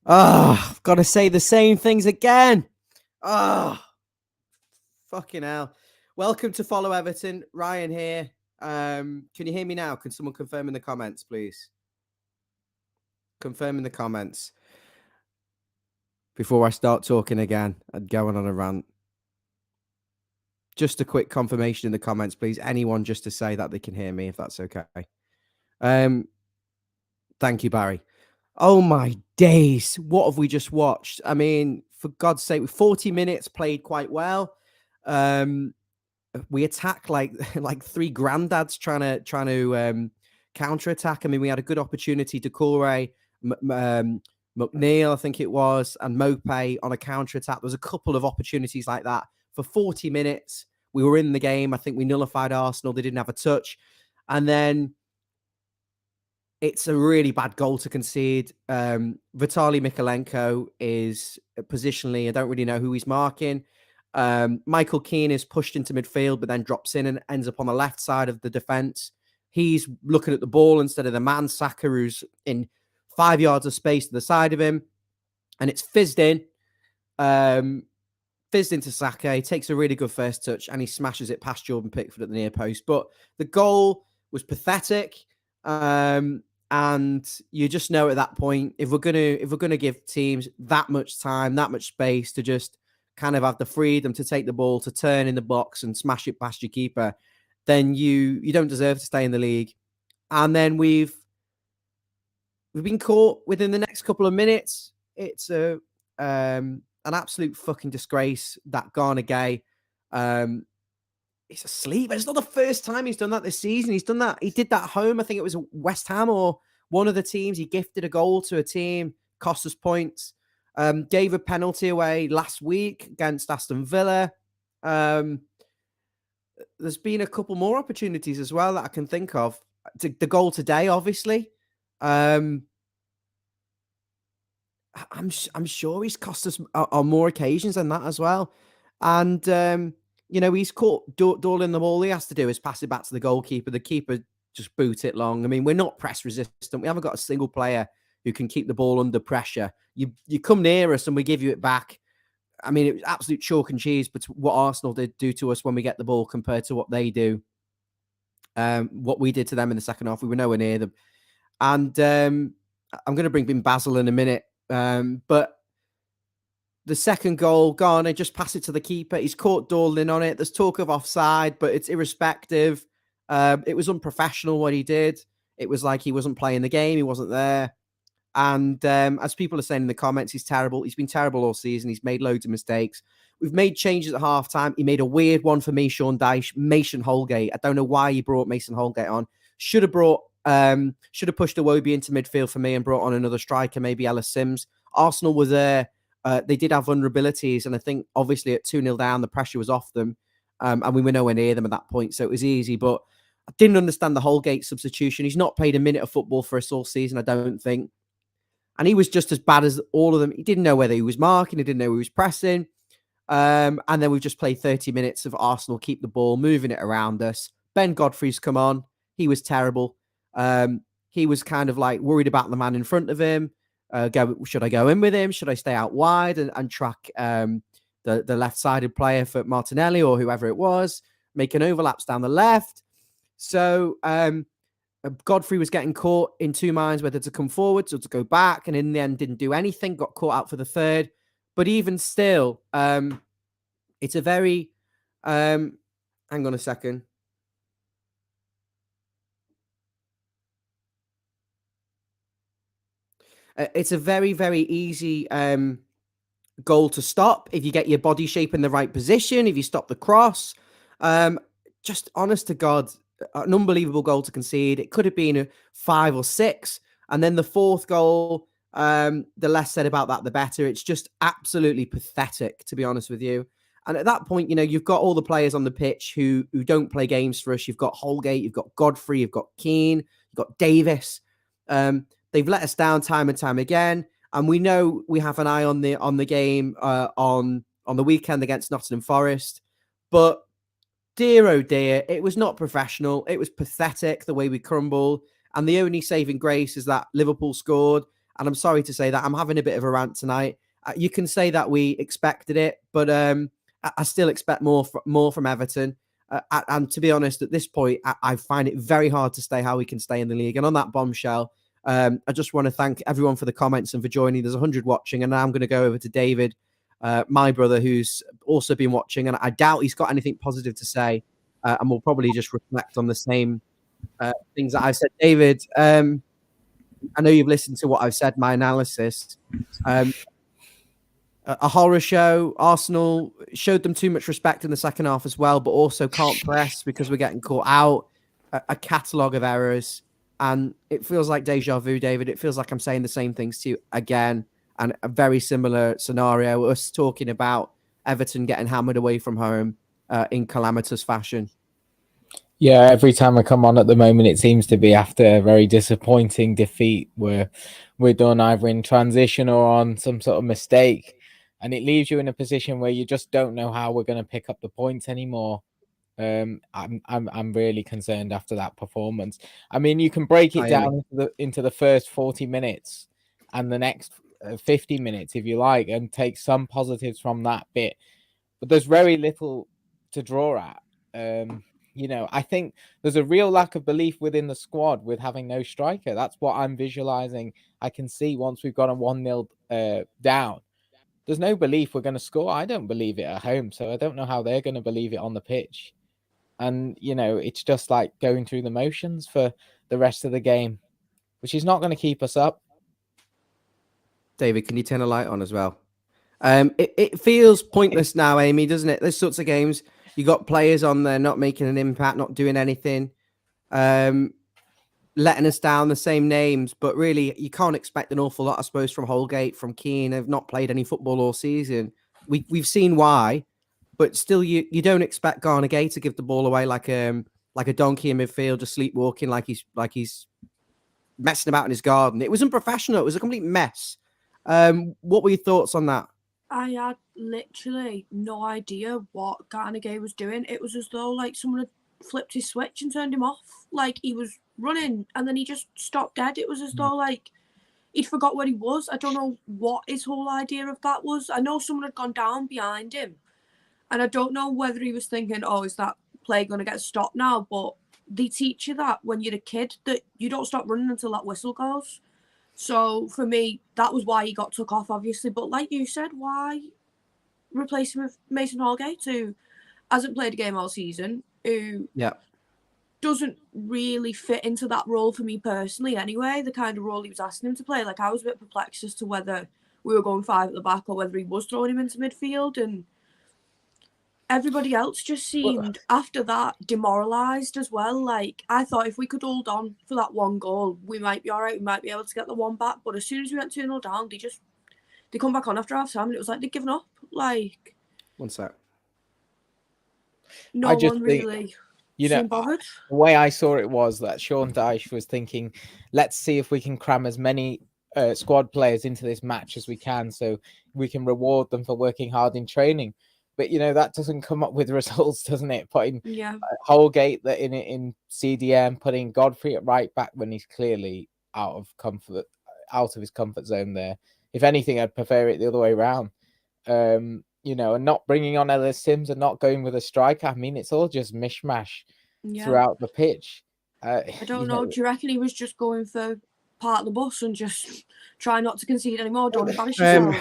Oh, I've got to say the same things again. Oh, fucking hell. Welcome to Follow Everton. Ryan here. Can you hear me now? Can someone confirm in the comments, please? Confirm in the comments. Before I start talking again and going on a rant. Just a quick confirmation in the comments, please. Anyone just to say that they can hear me, if that's okay. Thank you, Barry. Oh my days. What have we just watched? I mean, for God's sake, 40 minutes played quite well. We attack like like three granddads trying to counter attack. I mean, we had a good opportunity to Corey, McNeil, I think it was, and Mope on a counter attack. There was a couple of opportunities like that for 40 minutes. We were in the game. I think we nullified Arsenal. They didn't have a touch, and then it's a really bad goal to concede. Vitaly Mikalenko is positionally, I don't really know who he's marking. Michael Keane is pushed into midfield, but then drops in and ends up on the left side of the defense. He's looking at the ball instead of the man, Saka, who's in 5 yards of space to the side of him. And it's fizzed into Saka. He takes a really good first touch and he smashes it past Jordan Pickford at the near post. But the goal was pathetic. And you just know at that point, if we're gonna give teams that much time, that much space to just kind of have the freedom to take the ball, to turn in the box and smash it past your keeper, then you don't deserve to stay in the league. And then we've been caught within the next couple of minutes. It's an absolute fucking disgrace that Gueye. He's asleep. It's not the first time he's done that this season. He's done that. He did that at home. I think it was West Ham or one of the teams. He gifted a goal to a team, cost us points. Gave a penalty away last week against Aston Villa. There's been a couple more opportunities as well that I can think of. The goal today, obviously. I'm sure he's cost us on more occasions than that as well. And he's caught Dorling the ball. All he has to do is pass it back to the goalkeeper. The keeper just boot it long. I mean, we're not press resistant. We haven't got a single player who can keep the ball under pressure. You come near us and we give you it back. I mean, it was absolute chalk and cheese, but what Arsenal did do to us when we get the ball compared to what they do. What we did to them in the second half, we were nowhere near them. And I'm going to bring in Basil in a minute. But the second goal, Garner just pass it to the keeper. He's caught Dorling on it. There's talk of offside, but it's irrespective. It was unprofessional what he did. It was like he wasn't playing the game. He wasn't there. And as people are saying in the comments, he's terrible. He's been terrible all season. He's made loads of mistakes. We've made changes at halftime. He made a weird one for Mason Holgate. I don't know why he brought Mason Holgate on. Should have pushed Iwobi into midfield for me and brought on another striker, maybe Ellis Sims. Arsenal was there. They did have vulnerabilities, and I think obviously at 2-0 down, the pressure was off them, and we were nowhere near them at that point, so it was easy. But I didn't understand the Holgate substitution. He's not played a minute of football for us all season, I don't think. And he was just as bad as all of them. He didn't know whether he was marking, he didn't know who he was pressing. And then we've just played 30 minutes of Arsenal keep the ball, moving it around us. Ben Godfrey's come on. He was terrible. He was kind of like worried about the man in front of him. Should I go in with him? Should I stay out wide and track the left-sided player for Martinelli or whoever it was, making overlaps down the left? So Godfrey was getting caught in two minds whether to come forwards or to go back, and in the end didn't do anything, got caught out for the third. But even still, it's a very... hang on a second. It's a very, very easy goal to stop if you get your body shape in the right position, if you stop the cross. Just honest to God, an unbelievable goal to concede. It could have been a 5 or 6. And then the fourth goal, the less said about that, the better. It's just absolutely pathetic, to be honest with you. And at that point, you've got all the players on the pitch who don't play games for us. You've got Holgate, you've got Godfrey, you've got Keane, you've got Davies. They've let us down time and time again, and we know we have an eye on the game on the weekend against Nottingham Forest. But dear oh dear, it was not professional. It was pathetic the way we crumbled, and the only saving grace is that Liverpool scored. And I'm sorry to say that I'm having a bit of a rant tonight. You can say that we expected it, but I still expect more from Everton. And to be honest, at this point, I find it very hard to stay how we can stay in the league. And on that bombshell, I just want to thank everyone for the comments and for joining. There's 100 watching, and now I'm going to go over to David, my brother, who's also been watching, and I doubt he's got anything positive to say, and we'll probably just reflect on the same things that I've said. David, I know you've listened to what I've said, my analysis. A horror show. Arsenal showed them too much respect in the second half as well, but also can't press because we're getting caught out. A catalogue of errors. And it feels like deja vu, David. It feels like I'm saying the same things to you again. And a very similar scenario. Us talking about Everton getting hammered away from home in calamitous fashion. Yeah, every time I come on at the moment, it seems to be after a very disappointing defeat where we're done either in transition or on some sort of mistake. And it leaves you in a position where you just don't know how we're going to pick up the points anymore. I'm really concerned after that performance. I mean, you can break it down into the first 40 minutes and the next 50 minutes, if you like, and take some positives from that bit. But there's very little to draw at. I think there's a real lack of belief within the squad with having no striker. That's what I'm visualizing. I can see once we've got a 1-0 down, there's no belief we're going to score. I don't believe it at home, so I don't know how they're going to believe it on the pitch. And, it's just like going through the motions for the rest of the game, which is not going to keep us up. David, can you turn a light on as well? It feels pointless now, Amy, doesn't it? Those sorts of games, you got players on there not making an impact, not doing anything, letting us down, the same names. But really, you can't expect an awful lot, I suppose, from Holgate, from Keane. They've not played any football all season. We've seen why, but still, you don't expect Garner Gay to give the ball away like a donkey in midfield, just sleepwalking, like he's messing about in his garden. It was unprofessional. It was a complete mess. What were your thoughts on that? I had literally no idea what Garner Gay was doing. It was as though like someone had flipped his switch and turned him off. Like he was running and then he just stopped dead. It was as though like he'd forgot where he was. I don't know what his whole idea of that was. I know someone had gone down behind him, and I don't know whether he was thinking, oh, is that play going to get stopped now? But they teach you that when you're a kid, that you don't stop running until that whistle goes. So for me, that was why he got took off, obviously. But like you said, why replace him with Mason Holgate, who hasn't played a game all season, who doesn't really fit into that role for me personally anyway, the kind of role he was asking him to play. Like I was a bit perplexed as to whether we were going 5 at the back or whether he was throwing him into midfield, and everybody else just seemed, after that, demoralised as well. Like, I thought if we could hold on for that one goal, we might be all right. We might be able to get the one back. But as soon as we went 2-0 down, they come back on after half-time, and it was like they'd given up. Like... One sec. No one really seemed bothered. The way I saw it was that Sean Dyche was thinking, let's see if we can cram as many squad players into this match as we can so we can reward them for working hard in training. But, that doesn't come up with results, doesn't it? Putting Holgate in CDM, putting Godfrey at right back when he's clearly out of his comfort zone there. If anything, I'd prefer it the other way around. And not bringing on Ellis Sims and not going with a striker. I mean, it's all just mishmash throughout the pitch. I don't know. Do you reckon he was just going for part of the bus and just try not to concede anymore? Don't embarrass yourselves.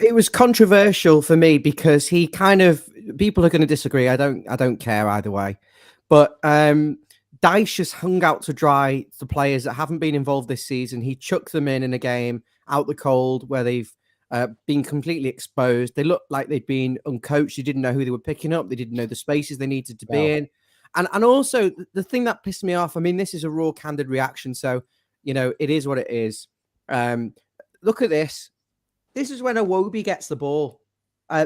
It was controversial for me because he kind of, people are going to disagree. I don't care either way, but Dyche has hung out to dry the players that haven't been involved this season. He chucked them in a game out the cold where they've been completely exposed. They looked like they'd been uncoached. They didn't know who they were picking up. They didn't know the spaces they needed to be in. And also the thing that pissed me off, I mean, this is a raw, candid reaction, so it is what it is. Look at this. This is when Iwobi gets the ball.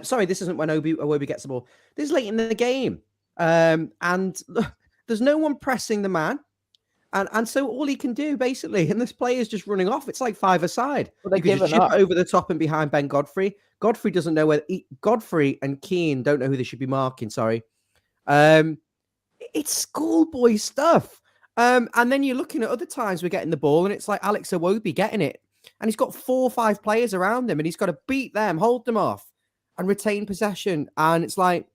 Sorry, this isn't when Iwobi gets the ball. This is late in the game. And look, there's no one pressing the man. And so all he can do, basically, and this player is just running off. It's like 5-a-side. Well, you can just chip it over the top and behind Ben Godfrey. Godfrey doesn't know Godfrey and Keane don't know who they should be marking, sorry. It's schoolboy stuff. And then you're looking at other times we're getting the ball, and it's like Alex Iwobi getting it. and he's got 4 or 5 players around him, and he's got to beat them, hold them off, and retain possession. And it's like,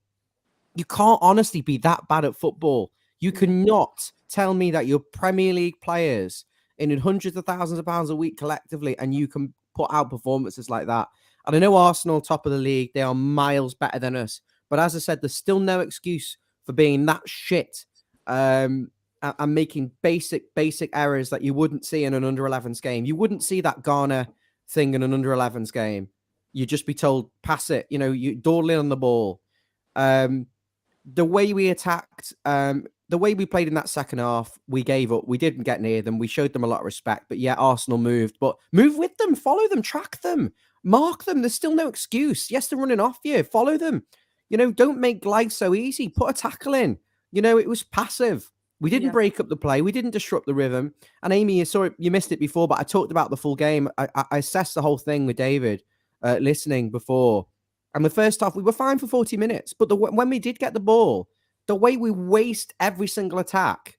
you can't honestly be that bad at football. You cannot tell me that you're Premier League players in hundreds of thousands of pounds a week collectively, and you can put out performances like that. And I know Arsenal, top of the league, they are miles better than us. But as I said, there's still no excuse for being that shit and making basic errors that you wouldn't see in an under-11s game. You wouldn't see that Ghana thing in an under-11s game. You'd just be told, pass it. You know, you dawdling on the ball. The way we attacked, the way we played in that second half, we gave up. We didn't get near them. We showed them a lot of respect. But yeah, Arsenal moved. But move with them, follow them, track them, mark them. There's still no excuse. Yes, they're running off you. Follow them. You know, don't make life so easy. Put a tackle in. You know, it was passive. We didn't break up the play. We didn't disrupt the rhythm. And Amy, you saw it, you missed it before, but I talked about the full game. I assessed the whole thing with David listening before. And the first half, we were fine for 40 minutes. But when we did get the ball, the way we waste every single attack,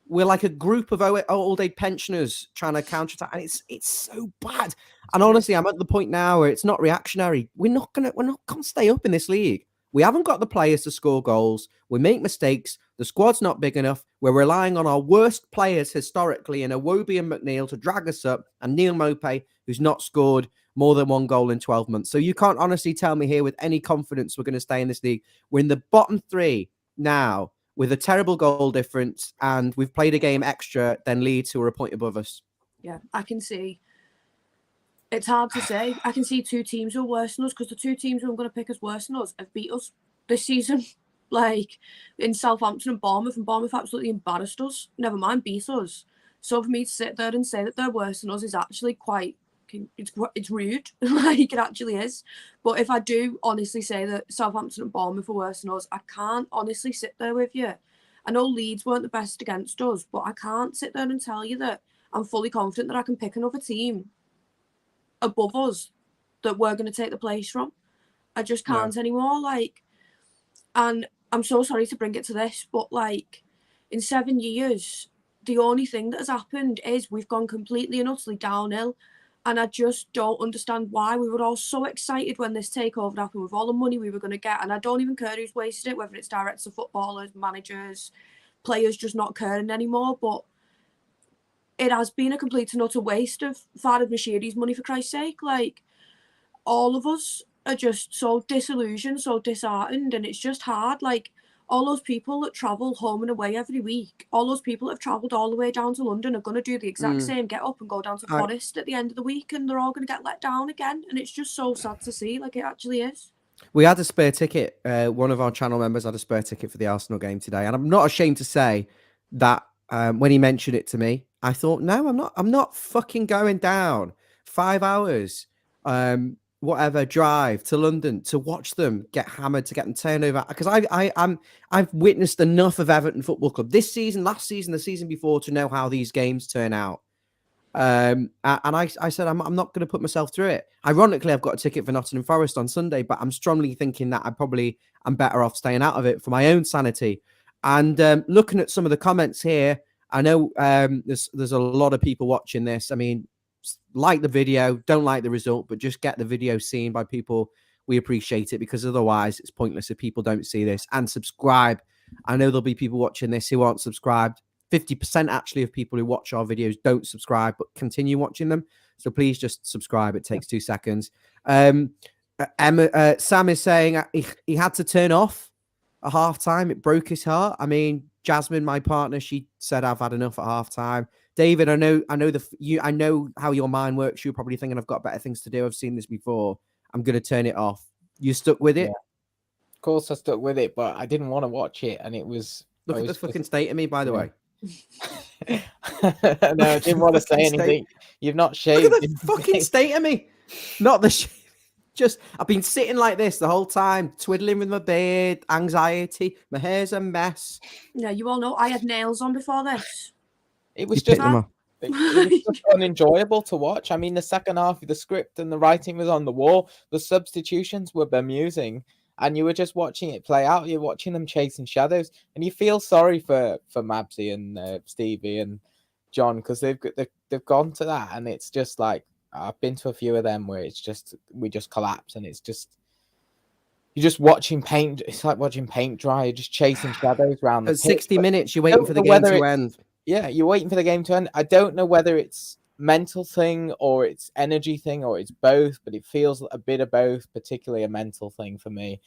we're like a group of old age pensioners trying to counterattack. And it's so bad. And honestly, I'm at the point now where it's not reactionary. We're not gonna stay up in this league. We haven't got the players to score goals. We make mistakes. The squad's not big enough. We're relying on our worst players historically in Iwobi and McNeil to drag us up, and Neil Mopey, who's not scored more than 1 goal in 12 months. So you can't honestly tell me here with any confidence we're going to stay in this league. We're in the bottom 3 now with a terrible goal difference, and we've played a game extra than Leeds, who are a point above us. Yeah, I can see. It's hard to say. I can see 2 teams who are worse than us, because the 2 teams who I'm going to pick as worse than us have beat us this season. Like in Southampton and Bournemouth absolutely embarrassed us. Never mind beat us. So for me to sit there and say that they're worse than us is actually quite, it's rude. Like it actually is. But if I do honestly say that Southampton and Bournemouth are worse than us, I can't honestly sit there with you. I know Leeds weren't the best against us, but I can't sit there and tell you that I'm fully confident that I can pick another team above us that we're going to take the place from. I just can't anymore. Like, and I'm so sorry to bring it to this, but like in 7 years, the only thing that has happened is we've gone completely and utterly downhill. And I just don't understand why. We were all so excited when this takeover happened with all the money we were going to get. And I don't even care who's wasted it, whether it's directors of footballers, managers, players just not caring anymore. But it has been a complete and utter waste of Farhad Moshiri's money, for Christ's sake. Like, all of us are just so disillusioned, so disheartened, and it's just hard. Like, all those people that travel home and away every week, all those people that have travelled all the way down to London are going to do the exact same, get up and go down to Forest at the end of the week, and they're all going to get let down again. And it's just so sad to see, like it actually is. We had a spare ticket. One of our channel members had a spare ticket for the Arsenal game today. And I'm not ashamed to say that when he mentioned it to me, I thought, no, I'm not fucking going down 5 hours. Whatever drive to London to watch them get hammered, to get them turned over, because I've witnessed enough of Everton Football Club this season, last season, the season before, to know how these games turn out. And I said I'm not going to put myself through it. Ironically, I've got a ticket for Nottingham Forest on Sunday, but I'm strongly thinking that I'm better off staying out of it for my own sanity. And looking at some of the comments here, I know there's a lot of people watching this. I mean, like the video, don't like the result, but just get the video seen by people. We appreciate it, because otherwise it's pointless if people don't see this. And subscribe. I know there'll be people watching this who aren't subscribed. 50% actually of people who watch our videos don't subscribe, but continue watching them. So please just subscribe. It takes 2 seconds. Sam is saying he had to turn off at halftime. It broke his heart. I mean, Jasmine, my partner, she said I've had enough at halftime. David, I know how your mind works. You're probably thinking I've got better things to do. I've seen this before. I'm going to turn it off. You stuck with it? Yeah. Of course I stuck with it, but I didn't want to watch it, and it was... Look at the fucking state of me, by the way. No, I didn't want to say anything. You've not shaved. Look at the fucking state of me. Not the just, I've been sitting like this the whole time, twiddling with my beard, anxiety. My hair's a mess. Yeah, you all know I had nails on before this. It was just unenjoyable to watch. I mean, the second half of the script and the writing was on the wall. The substitutions were bemusing, and you were just watching it play out. You're watching them chasing shadows, and you feel sorry for Mabsy and Stevie and John, because they've gone to that, and it's just like, I've been to a few of them where we just collapse, and it's just you're just watching paint. It's like watching paint dry. You're just chasing shadows around the At pitch. 60 minutes, you're waiting for the game to end. Yeah, you're waiting for the game to end. I don't know whether it's mental thing or it's energy thing or it's both, but it feels a bit of both, particularly a mental thing for me.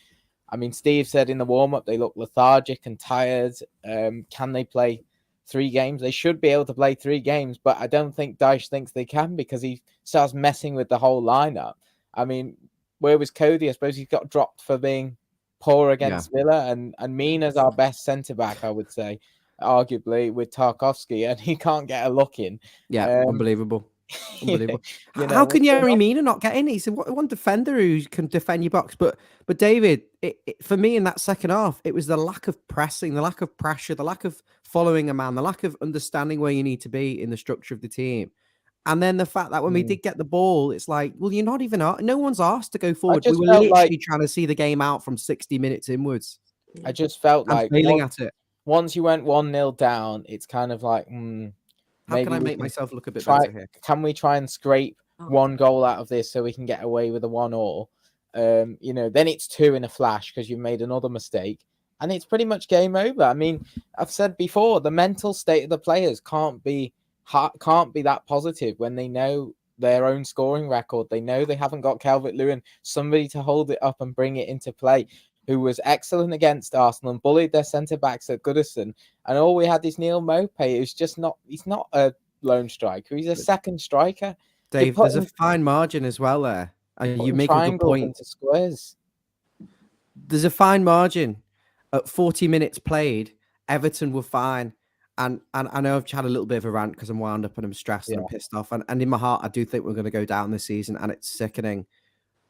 I mean, Steve said in the warm-up they look lethargic and tired. Can they play 3 games? They should be able to play 3 games, but I don't think Dyche thinks they can because he starts messing with the whole lineup. I mean, where was Cody? I suppose he got dropped for being poor against Villa, and Mina's our best centre-back, I would say, arguably, with Tarkowski, and he can't get a look in. Yeah, unbelievable. Unbelievable. How can Yerry Mina not get in? He's one defender who can defend your box. But David, for me in that second half, it was the lack of pressing, the lack of pressure, the lack of following a man, the lack of understanding where you need to be in the structure of the team. And then the fact that when we did get the ball, it's like, well, you're not even no one's asked to go forward. We were literally trying to see the game out from 60 minutes inwards. I just felt like failing at it. Once you went 1-0 down, it's kind of like, how can I make myself look a bit better here? Can we try and scrape 1 goal out of this so we can get away with a 1-1? Then it's 2 in a flash because you've made another mistake, and it's pretty much game over. I mean, I've said before, the mental state of the players can't be that positive when they know their own scoring record. They know they haven't got Calvert-Lewin, somebody to hold it up and bring it into play, who was excellent against Arsenal and bullied their centre-backs at Goodison. And all we had is Neil Maupay, who's just he's not a lone striker. He's a second striker. Dave, there's a fine margin as well there. You make a good point. Into squares. There's a fine margin. At 40 minutes played, Everton were fine. And I know I've had a little bit of a rant because I'm wound up and I'm stressed and I'm pissed off. And in my heart, I do think we're going to go down this season, and it's sickening.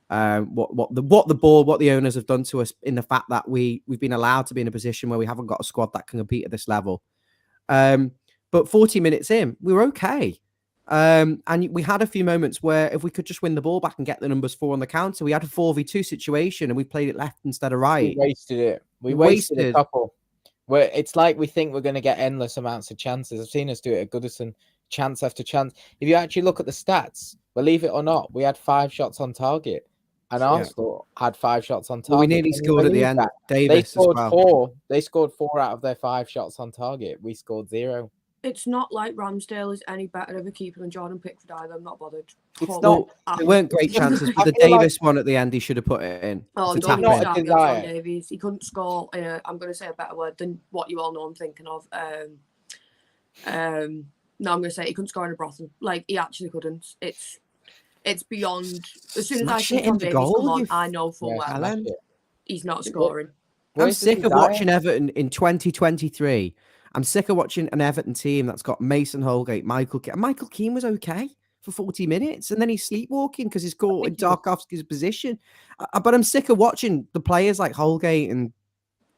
What the owners have done to us in the fact that we've been allowed to be in a position where we haven't got a squad that can compete at this level. But 40 minutes in, we were okay. And we had a few moments where if we could just win the ball back and get the numbers 4 on the counter, we had a 4v2 situation and we played it left instead of right. We wasted it. We wasted a couple. Where it's like we think we're going to get endless amounts of chances. I've seen us do it at Goodison, chance after chance. If you actually look at the stats, believe it or not, we had 5 shots on target. And Arsenal had 5 shots on target. Well, we nearly scored at the end. Davies scored as well. 4. They scored 4 out of their 5 shots on target. We scored 0. It's not like Ramsdale is any better of a keeper than Jordan Pickford either. I'm not bothered. It's not. There weren't great chances, but the Davies one at the end, he should have put it in. Oh, don't start on Davies. He couldn't score. I'm going to say a better word than what you all know I'm thinking of. No, I'm going to say he couldn't score in a brothel. Like, he actually couldn't. It's beyond. As soon as I see Tom Davies come on, I know full well he's not scoring. I'm sick of watching Everton in 2023. I'm sick of watching an Everton team that's got Mason Holgate, Michael Keane. Michael Keane was okay for 40 minutes, and then he's sleepwalking because he's caught in Tarkowski's position. But I'm sick of watching the players like Holgate, and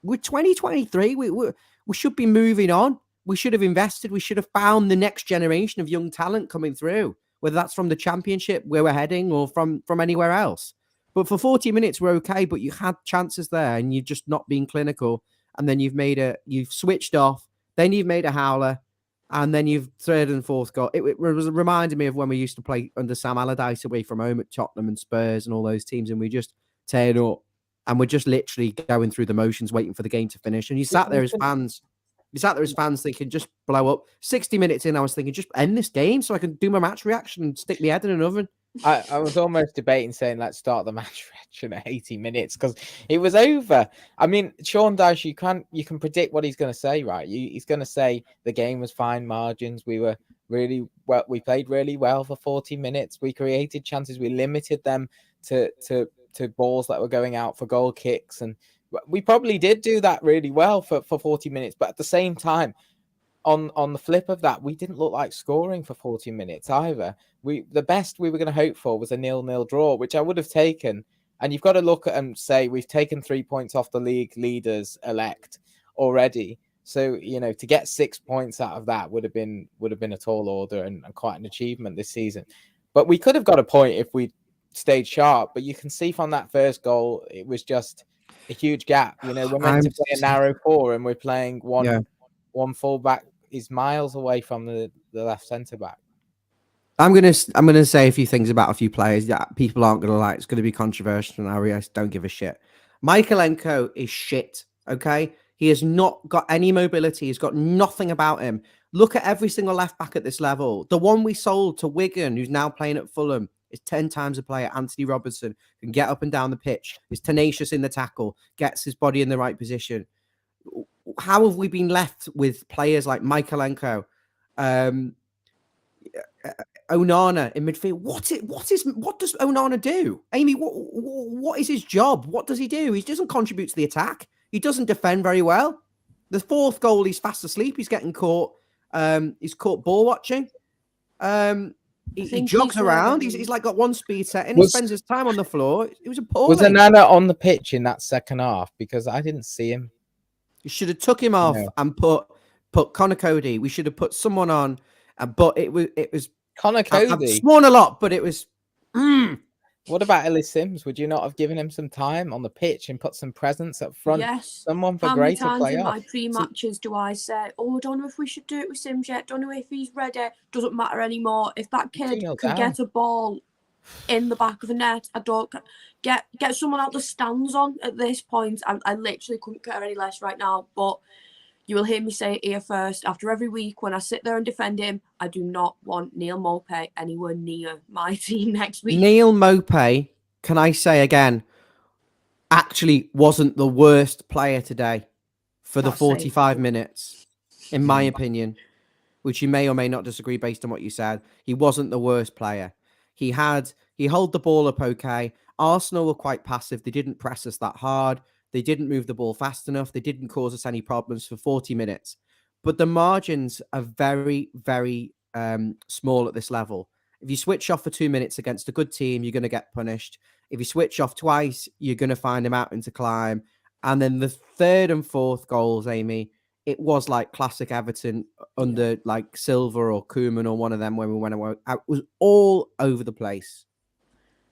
we're 2023. We should be moving on. We should have invested. We should have found the next generation of young talent coming through, whether that's from the Championship where we're heading or from anywhere else. But for 40 minutes, we're okay. But you had chances there, and you've just not been clinical. And then you've switched off. Then you've made a howler, and then you've 3rd and 4th goal. It was reminding me of when we used to play under Sam Allardyce away from home at Tottenham and Spurs and all those teams, and we just teared up, and we're just literally going through the motions, waiting for the game to finish. And you sat there as fans. Thinking, just blow up. 60 minutes in, I was thinking, just end this game so I can do my match reaction and stick my head in an oven. I was almost debating saying let's start the match reaction at 80 minutes because it was over. I mean, Sean Dyche, you can predict what he's going to say, right? He's going to say the game was fine margins. We were really well. We played really well for 40 minutes. We created chances. We limited them to balls that were going out for goal kicks, and we probably did do that really well for 40 minutes. But at the same time, on the flip of that, we didn't look like scoring for 40 minutes either. The best we were going to hope for was a 0-0 draw, which I would have taken. And you've got to look at and say we've taken 3 points off the league leaders elect already. So, to get 6 points out of that would have been a tall order and quite an achievement this season. But we could have got a point if we stayed sharp. But you can see from that first goal, it was just a huge gap. We're meant to play a narrow 4 and we're playing one fullback is miles away from the left centre back. I'm gonna say a few things about a few players that people aren't gonna like. It's gonna be controversial, and I don't give a shit. Michaelenko is shit. Okay, he has not got any mobility. He's got nothing about him. Look at every single left back at this level. The one we sold to Wigan, who's now playing at Fulham, is 10 times a player. Anthony Robertson can get up and down the pitch. Is tenacious in the tackle. Gets his body in the right position. How have we been left with players like Michaelenko? Onana in midfield. What does Onana do? Amy, what is his job? What does he do? He doesn't contribute to the attack. He doesn't defend very well. The fourth goal, he's fast asleep. He's getting caught. He's caught ball watching. He jogs around. He's like got one speed set, and he spends his time on the floor. It was appalling. Was Onana on the pitch in that second half? Because I didn't see him. You should have took him off and put Connor Cody. We should have put someone on, but it was Connor Cody. I've sworn a lot, but it was. What about Ellis Sims? Would you not have given him some time on the pitch and put some presence up front? Yes. Someone for How Gray many to times play in off? my pre-matches do I say, "Oh, I don't know if we should do it with Sims yet. Don't know if he's ready." Doesn't matter anymore. If that kid can get a ball in the back of the net, I don't get someone out the stands on at this point. I literally couldn't care any less right now. But you will hear me say it here first. After every week, when I sit there and defend him, I do not want Neil Maupay anywhere near my team next week. Neil Maupay, can I say again, actually wasn't the worst player today for the 45 minutes, in my opinion, which you may or may not disagree based on what you said. He wasn't the worst player. He held the ball up okay. Arsenal were quite passive. They didn't press us that hard. They didn't move the ball fast enough. They didn't cause us any problems for 40 minutes. But the margins are very, very small at this level. If you switch off for 2 minutes against a good team, you're going to get punished. If you switch off twice, you're going to find a mountain to climb. And then the third and fourth goals, Amy, it was like classic Everton under like Silva or Koeman or one of them when we went away. It was all over the place.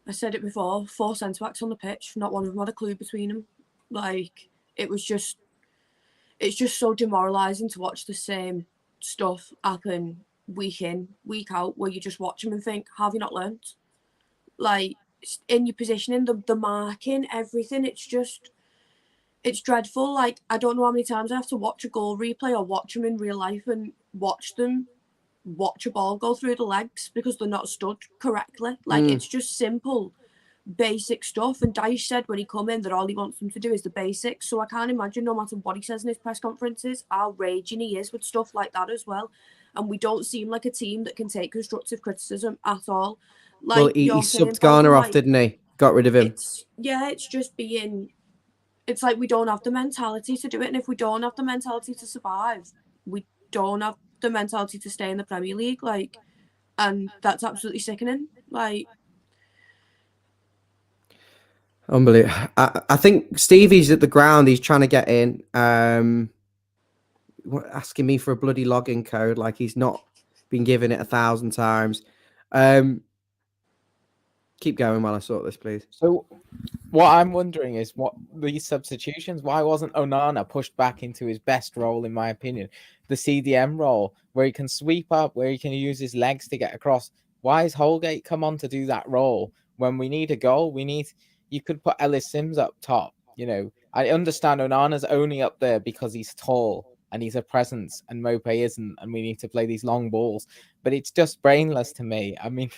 I said it before, 4 centre-backs on the pitch. Not one of them had a clue between them. Like, it's just so demoralising to watch the same stuff happen week in, week out, where you just watch them and think, have you not learnt? Like, in your positioning, the marking, everything, it's dreadful. Like, I don't know how many times I have to watch a goal replay or watch them in real life and watch a ball go through the legs because they're not stood correctly. Like, it's just simple, basic stuff. And Davies said when he come in that all he wants them to do is the basics. So I can't imagine, no matter what he says in his press conferences, how raging he is with stuff like that as well. And we don't seem like a team that can take constructive criticism at all. Like, well, he subbed Garner off, didn't he? Got rid of him. It's just being... It's like we don't have the mentality to do it. And if we don't have the mentality to survive, we don't have the mentality to stay in the Premier League. Like, and that's absolutely sickening. Like, unbelievable. I think Stevie's at the ground. He's trying to get in. Asking me for a bloody login code like he's not been given it 1,000 times. Keep going while I sort this, please. So what I'm wondering is what these substitutions, why wasn't Onana pushed back into his best role, in my opinion, the CDM role, where he can sweep up, where he can use his legs to get across? Why is Holgate come on to do that role when we need a goal? You could put Ellis Sims up top. You know, I understand Onana's only up there because he's tall and he's a presence and Maupay isn't, and we need to play these long balls. But it's just brainless to me. I mean,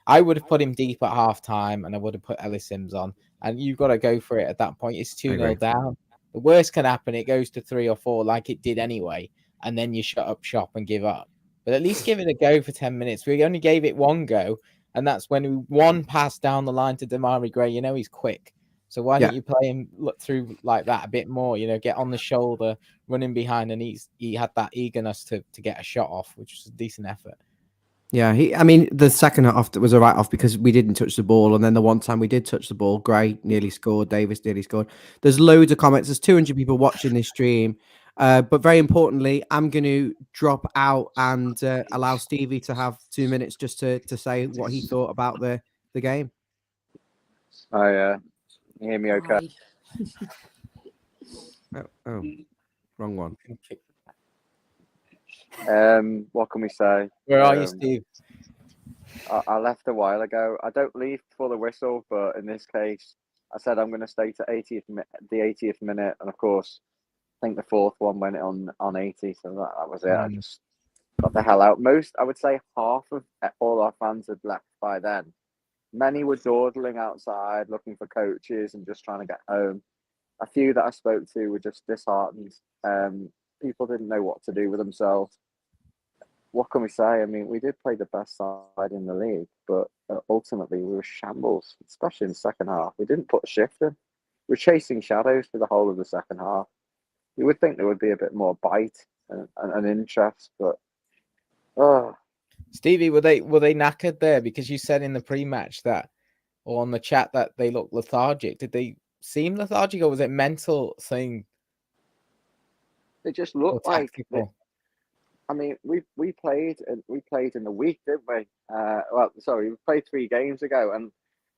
I would have put him deep at half time and I would have put Ellis Sims on. And you've got to go for it at that point. It's 2-0 down. The worst can happen, it goes to 3 or 4 like it did anyway. And then you shut up shop and give up. But at least give it a go for 10 minutes. We only gave it one go. And that's when one pass down the line to Demarai Gray. You know, he's quick. So why don't you play him look through like that a bit more? You know, get on the shoulder, running behind, and he had that eagerness to get a shot off, which was a decent effort. Yeah, the second half was a write-off because we didn't touch the ball, and then the one time we did touch the ball, Gray nearly scored, Davies nearly scored. There's loads of comments. There's 200 people watching this stream, but very importantly, I'm going to drop out and allow Stevie to have 2 minutes just to say what he thought about the game. Oh yeah. You hear me okay? Oh, wrong one. What can we say? Where are you, Steve? I left a while ago. I don't leave before the whistle, but in this case, I said I'm going to stay to the 80th minute, and of course, I think the fourth one went on 80, so that was it. I just got the hell out. I would say half of all our fans had left by then. Many were dawdling outside, looking for coaches and just trying to get home. A few that I spoke to were just disheartened. People didn't know what to do with themselves. What can we say? I mean, we did play the best side in the league, but ultimately we were shambles, especially in the second half. We didn't put a shift in. We were chasing shadows for the whole of the second half. You would think there would be a bit more bite and interest, but Stevie, were they knackered there? Because you said in the pre-match that, or on the chat, that they looked lethargic. Did they seem lethargic, or was it mental thing? they just looked like. Tactical? I mean, we played in the week, didn't we? We played 3 games ago, and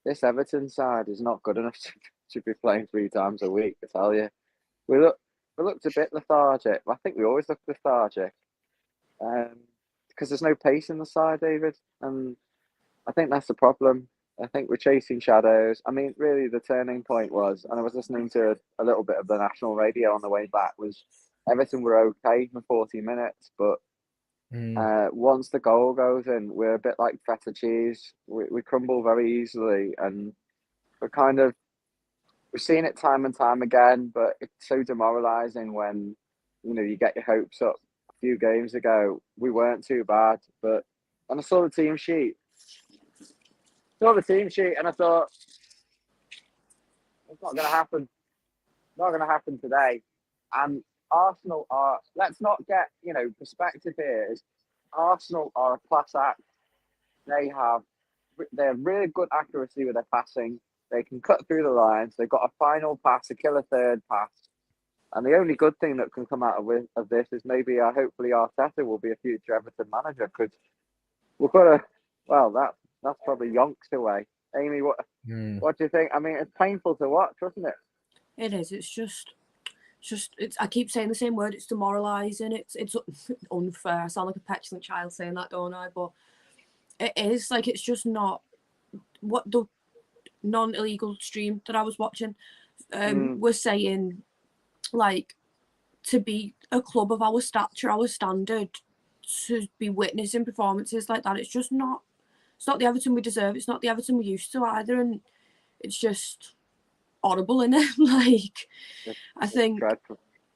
this Everton side is not good enough to be playing 3 times a week. I tell you, we looked a bit lethargic. I think we always look lethargic, because there's no pace in the side, David, and I think that's the problem. I think we're chasing shadows. I mean, really, the turning point was, and I was listening to a little bit of the national radio on the way back, was Everton were okay for 40 minutes, but once the goal goes in, we're a bit like feta cheese. We crumble very easily, and we're seeing it time and time again, but it's so demoralising when, you get your hopes up. A few games ago, we weren't too bad, and I saw the team sheet. And I thought, it's not going to happen. Not going to happen today. And Arsenal are, let's not get, perspective here is Arsenal are a class act. They have really good accuracy with their passing. They can cut through the lines. They've got a final pass, a killer third pass. And the only good thing that can come out of this is maybe, hopefully, Arteta will be a future Everton manager, because we've got that's probably yonks away. Amy, what do you think? I mean, it's painful to watch, isn't it? It is. It's just. I keep saying the same word. It's demoralising. It's unfair. I sound like a petulant child saying that, don't I? But it is. Like, it's just not. What the non-illegal stream that I was watching was saying, like, to be a club of our stature, our standard, to be witnessing performances like that, it's just not. It's not the Everton we deserve. It's not the Everton we used to either, and it's just horrible, isn't it? Like, I think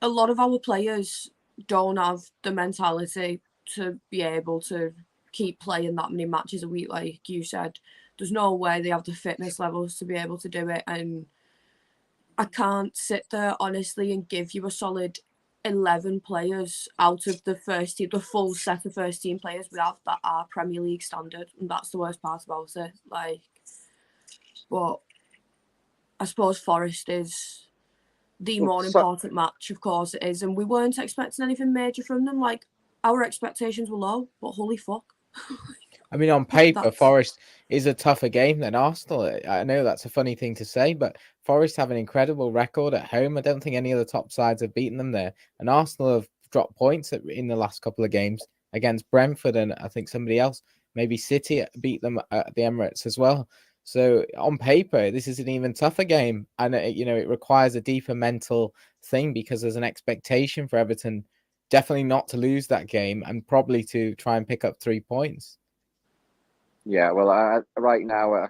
a lot of our players don't have the mentality to be able to keep playing that many matches a week, like you said. There's no way they have the fitness levels to be able to do it, and I can't sit there honestly and give you a solid 11 players out of the first team, the full set of first team players without that are Premier League standard, and that's the worst part about it. Like, but I suppose Forest is the more important match, of course it is, and we weren't expecting anything major from them. Like, our expectations were low, but holy fuck. I mean, on paper, Forest is a tougher game than Arsenal. I know that's a funny thing to say, but Forest have an incredible record at home. I don't think any of the top sides have beaten them there. And Arsenal have dropped points in the last couple of games against Brentford, and I think somebody else, maybe City, beat them at the Emirates as well. So on paper, this is an even tougher game. And, it requires a deeper mental thing, because there's an expectation for Everton definitely not to lose that game and probably to try and pick up 3 points. Yeah, well, right now, I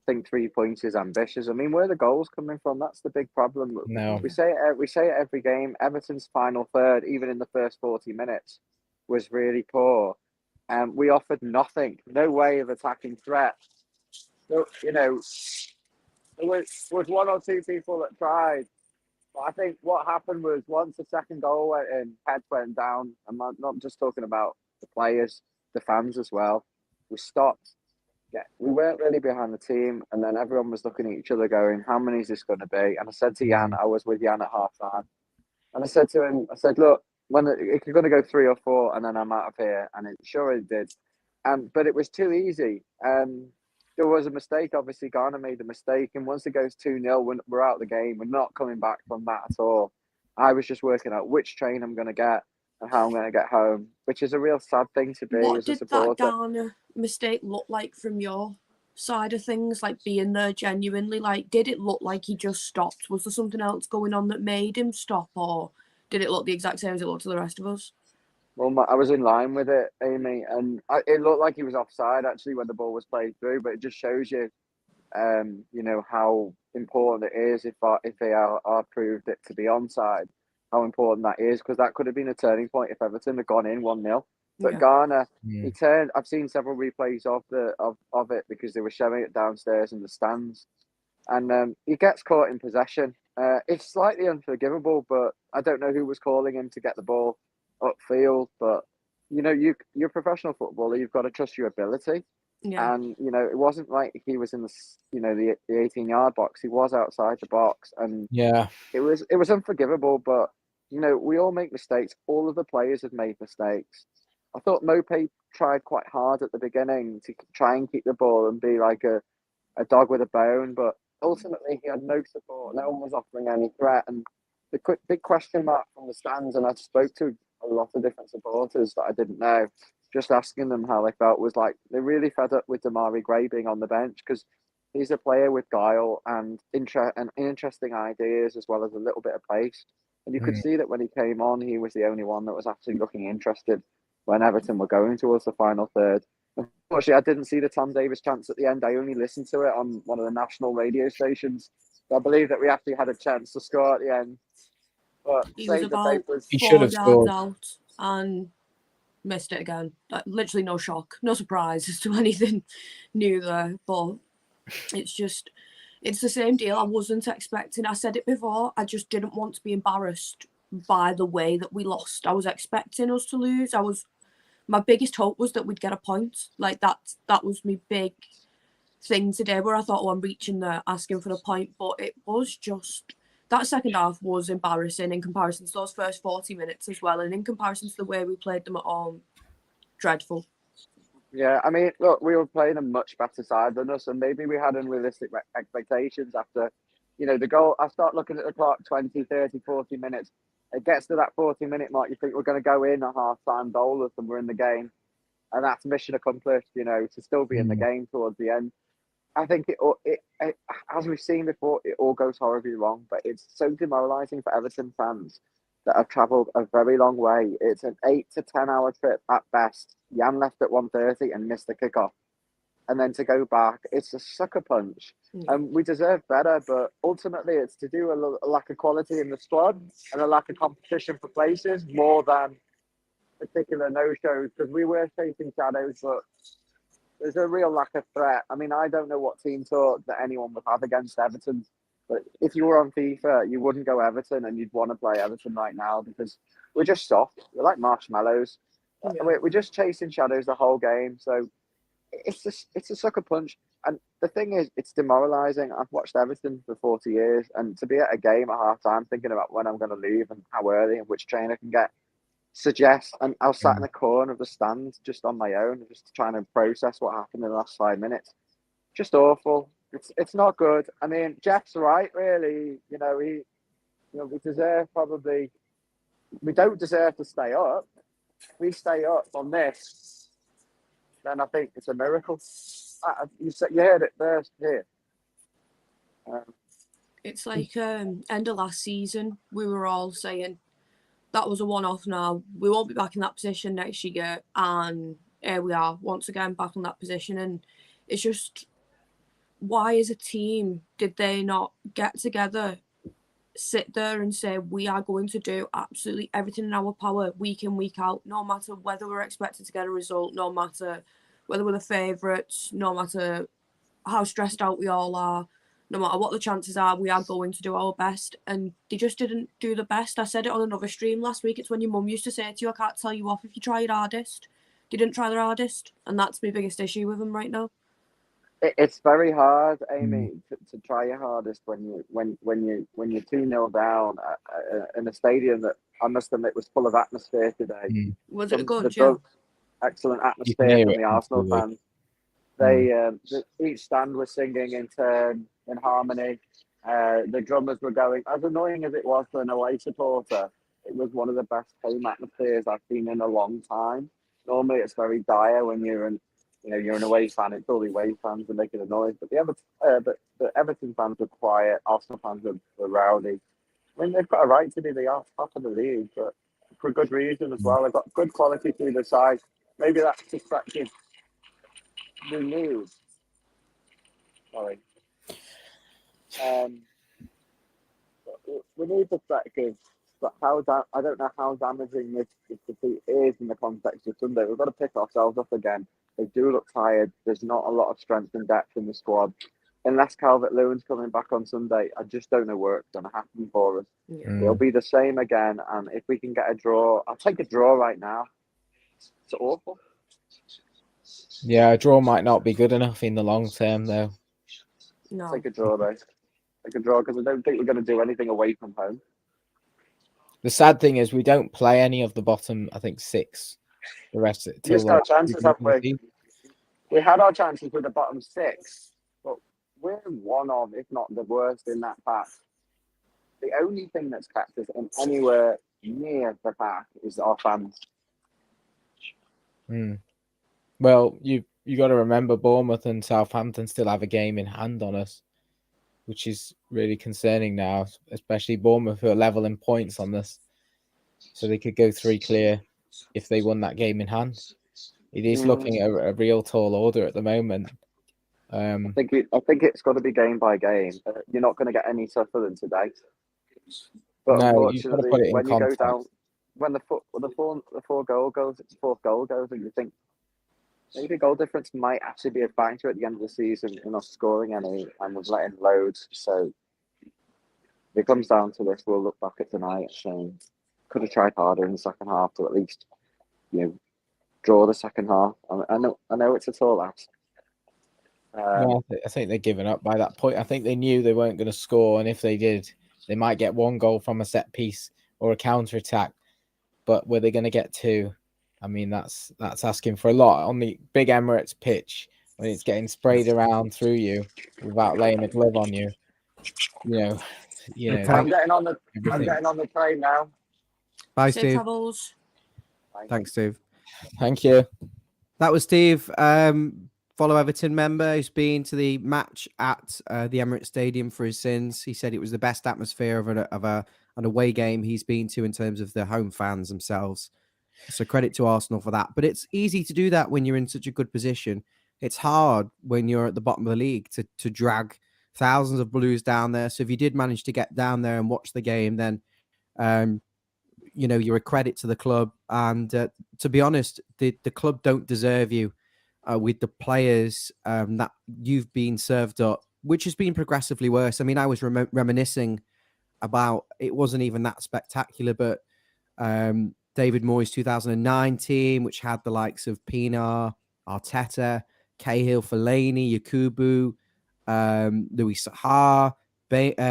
think 3 points is ambitious. I mean, where are the goals coming from? That's the big problem. No. We say it every game. Everton's final third, even in the first 40 minutes, was really poor. We offered nothing, no way of attacking threat. So, there was 1 or 2 people that tried. But I think what happened was, once the second goal went in, heads went down. I'm not just talking about the players, the fans as well. We stopped. Yeah, we weren't really behind the team, and then everyone was looking at each other going, how many is this going to be? And I said to Jan, I was with Jan at half time, and I said to him, look, when it's going to go 3 or 4, and then I'm out of here. And it did. But it was too easy. There was a mistake, obviously. Garner made a mistake, and once it goes 2-0, we're out of the game. We're not coming back from that at all. I was just working out which train I'm going to get. and how I'm going to get home, which is a real sad thing to be What as a did that supporter. Ghana mistake look like from your side of things? Like being there genuinely, like did it look like he just stopped? Was there something else going on that made him stop, or did it look the exact same as it looked to the rest of us? Well, I was in line with it, Amy, and it looked like he was offside actually when the ball was played through. But it just shows you, you know, how important it is if VAR proved it to be onside. How important that is, because that could have been a turning point if Everton had gone in 1-0. But Yeah. Ghana, he turned. I've seen several replays of it because they were showing it downstairs in the stands, and he gets caught in possession. It's slightly unforgivable, but I don't know who was calling him to get the ball upfield. But you know, you're a professional footballer. You've got to trust your ability. Yeah. And you know, it wasn't like he was in the 18-yard box. He was outside the box, and Yeah. it was unforgivable. But you know, we all make mistakes. All of the players have made mistakes. I thought Mopé tried quite hard at the beginning to try and keep the ball and be like a dog with a bone, but ultimately he had no support. No one was offering any threat, and the big question mark from the stands. And I spoke to a lot of different supporters that I didn't know, just asking them how they felt, was like they're really fed up with Damari Gray being on the bench, because he's a player with guile and interesting ideas, as well as a little bit of pace. And you could see that when he came on, he was the only one that was actually looking interested when Everton were going towards the final third. Unfortunately, I didn't see the Tom Davies chance at the end. I only listened to it on one of the national radio stations. I believe that we actually had a chance to score at the end. But He was about He should 4 have yards scored. out and missed it again. Literally no shock, no surprise as to anything new there. But it's the same deal. I wasn't expecting. I said it before. I just didn't want to be embarrassed by the way that we lost. I was expecting us to lose. My biggest hope was that we'd get a point. Like that was my big thing today, where I thought, oh, I'm reaching there, asking for the point. But it was just that second half was embarrassing in comparison to those first 40 minutes as well, and in comparison to the way we played them at home, dreadful. Yeah, I mean, look, we were playing a much better side than us, and maybe we had unrealistic expectations after, you know, the goal. I start looking at the clock, 20, 30, 40 minutes. It gets to that 40-minute mark, you think we're going to go in a half-time goalless and we're in the game. And that's mission accomplished, you know, to still be in the game towards the end. I think it, as we've seen before, it all goes horribly wrong, but it's so demoralising for Everton fans that have travelled a very long way. It's an 8 to 10 hour trip at best. Jan left at 1:30 and missed the kickoff. And then to go back, it's a sucker punch. And we deserve better, but ultimately it's to do with a lack of quality in the squad and a lack of competition for places more than particular no-shows, because we were chasing shadows, but there's a real lack of threat. I mean, I don't know what team talk that anyone would have against Everton, but if you were on FIFA, you wouldn't go Everton, and you'd want to play Everton right now, because we're just soft. We're like marshmallows. Yeah. We're just chasing shadows the whole game. So it's a sucker punch. And the thing is, it's demoralising. I've watched Everton for 40 years, and to be at a game at half time thinking about when I'm going to leave and how early and which train I can get suggests, and I was sat in the corner of the stand just on my own, just trying to process what happened in the last 5 minutes. Just awful. It's not good. I mean, Jeff's right, really. You know, we deserve probably. We don't deserve to stay up. If we stay up on this, then I think it's a miracle. You heard it first here. It's like end of last season, we were all saying that was a one-off now. We won't be back in that position next year. And here we are, once again, back in that position. And it's just, why as a team did they not get together, sit there and say, we are going to do absolutely everything in our power, week in, week out, no matter whether we're expected to get a result, no matter whether we're the favourites, no matter how stressed out we all are, no matter what the chances are, we are going to do our best. And they just didn't do the best. I said it on another stream last week. It's when your mum used to say to you, I can't tell you off if you try your hardest. They didn't try their hardest. And that's my biggest issue with them right now. It's very hard, Amy, to try your hardest when you're 2-0 down in a stadium that I must admit was full of atmosphere today. Was it a good job? Excellent atmosphere from the Arsenal fans. They each stand was singing in turn, in harmony. The drummers were going. As annoying as it was for an away supporter, it was one of the best home atmospheres I've seen in a long time. Normally, it's very dire when you're an away fan. It's all the away fans are making a noise, but the Everton fans were quiet. Arsenal fans were rowdy. I mean, they've got a right to be the top of the league, but for good reason as well. They've got good quality through the side. Maybe that's distracted. Renewed. Sorry. Renewed perspective, but I don't know how damaging this defeat is in the context of Sunday. We've got to pick ourselves up again. They do look tired. There's not a lot of strength and depth in the squad. Unless Calvert-Lewin's coming back on Sunday, I just don't know where it's going to happen for us. Yeah. It'll be the same again, and if we can get a draw, I'll take a draw right now. It's awful. Yeah, a draw might not be good enough in the long term, though. No. Take a draw, though. Take a draw, because I don't think we're going to do anything away from home. The sad thing is we don't play any of the bottom, I think, 6. The rest of it. Missed our chances, haven't we? We had our chances with the bottom 6, but we're one of, if not the worst in that pack. The only thing that's kept us in anywhere near the pack is our fans. Well, you got to remember Bournemouth and Southampton still have a game in hand on us, which is really concerning now, especially Bournemouth, who are level in points on this. So they could go 3 clear if they won that game in hand. It is looking at a real tall order at the moment. I think it's got to be game by game. You're not going to get any tougher than today. But no, you've got to put it in when you context. go down, when the fourth goal goes, and you think maybe goal difference might actually be a factor at the end of the season. We're not scoring any, and we're letting loads. So if it comes down to this, we'll look back at tonight saying could have tried harder in the second half to at least, draw the second half. I know it's a tall ask. No, I think they're giving up by that point. I think they knew they weren't going to score, and if they did, they might get 1 goal from a set piece or a counter attack. But were they going to get 2? I mean, that's asking for a lot on the big Emirates pitch when it's getting sprayed around through you without laying a glove on you. Okay. I'm getting on the train now. Bye, Safe Steve. travels. Thanks, Steve. Thank you. That was Steve, follow Everton member who's been to the match at the Emirates Stadium for his sins. He said it was the best atmosphere of an away game he's been to in terms of the home fans themselves. So credit to Arsenal for that. But it's easy to do that when you're in such a good position. It's hard when you're at the bottom of the league to drag thousands of Blues down there. So if you did manage to get down there and watch the game, then you're a credit to the club. And to be honest, the club don't deserve you with the players that you've been served up, which has been progressively worse. I mean, I was reminiscing about it wasn't even that spectacular, but David Moyes' 2009 team, which had the likes of Pienaar, Arteta, Cahill, Fellaini, Yakubu, Louis Saha,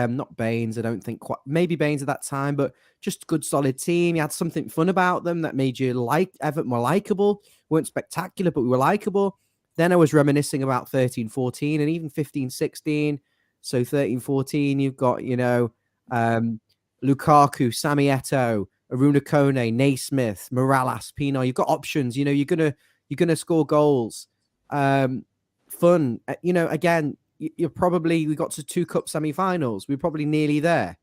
not Baines, I don't think quite, maybe Baines at that time, but just a good solid team. You had something fun about them that made you like Everton more likable. Weren't spectacular, but we were likable. Then I was reminiscing about 13-14 and even 15-16. So 13-14, you've got, Lukaku, Sami Eto'o, Aruna Kone, Naismith, Morales, Pienaar. You've got options. You're gonna score goals. Fun. Again, we got to 2 cup semi-finals. We're probably nearly there.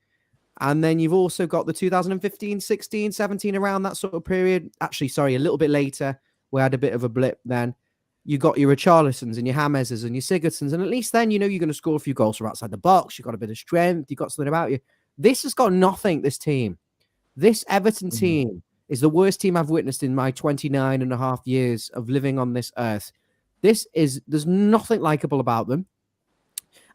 And then you've also got the 2015, 16, 17 around that sort of period. Actually, sorry, a little bit later. We had a bit of a blip then. You got your Richarlisons and your Hamezes and your Sigurdssons. And at least then, you're going to score a few goals from outside the box. You've got a bit of strength. You've got something about you. This has got nothing, this team. This Everton team is the worst team I've witnessed in my 29 and a half years of living on this earth. There's nothing likable about them.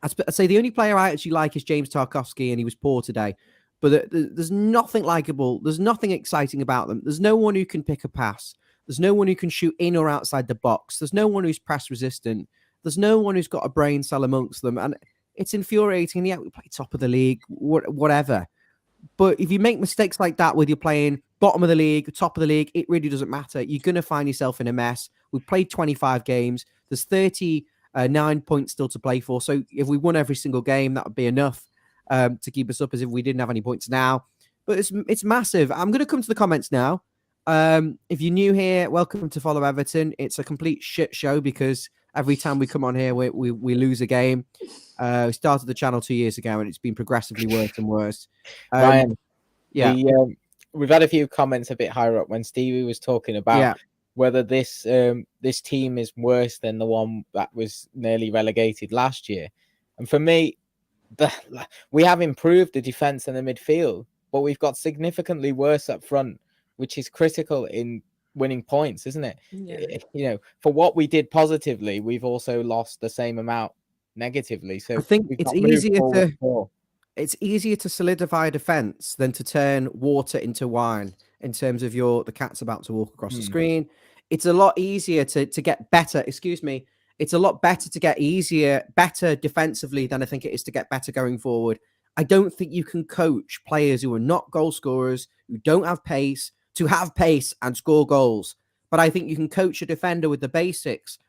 I'd say the only player I actually like is James Tarkowski, and he was poor today. But there's nothing likable. There's nothing exciting about them. There's no one who can pick a pass. There's no one who can shoot in or outside the box. There's no one who's press resistant. There's no one who's got a brain cell amongst them. And it's infuriating. Yeah, we play top of the league, whatever. But if you make mistakes like that, whether you're playing bottom of the league, top of the league, it really doesn't matter. You're going to find yourself in a mess. We've played 25 games. There's 39 points still to play for. So if we won every single game, that would be enough to keep us up as if we didn't have any points now. but it's massive. I'm going to come to the comments now. If you're new here, welcome to Follow Everton. It's a complete shit show because every time we come on here, we lose a game. We started the channel 2 years ago, and it's been progressively worse and worse. Ryan, yeah, we've had a few comments a bit higher up when Stevie was talking about whether this team is worse than the one that was nearly relegated last year. And for me, we have improved the defense and the midfield, but we've got significantly worse up front, which is critical in winning points, isn't it? Yeah. For what we did positively, we've also lost the same amount negatively. So I think it's easier to solidify a defense than to turn water into wine in terms of the cat's about to walk across the screen. It's a lot easier to get better. Excuse me. It's a lot better to get better defensively than I think it is to get better going forward. I don't think you can coach players who are not goal scorers, who don't have pace, to have pace and score goals. But I think you can coach a defender with the basics,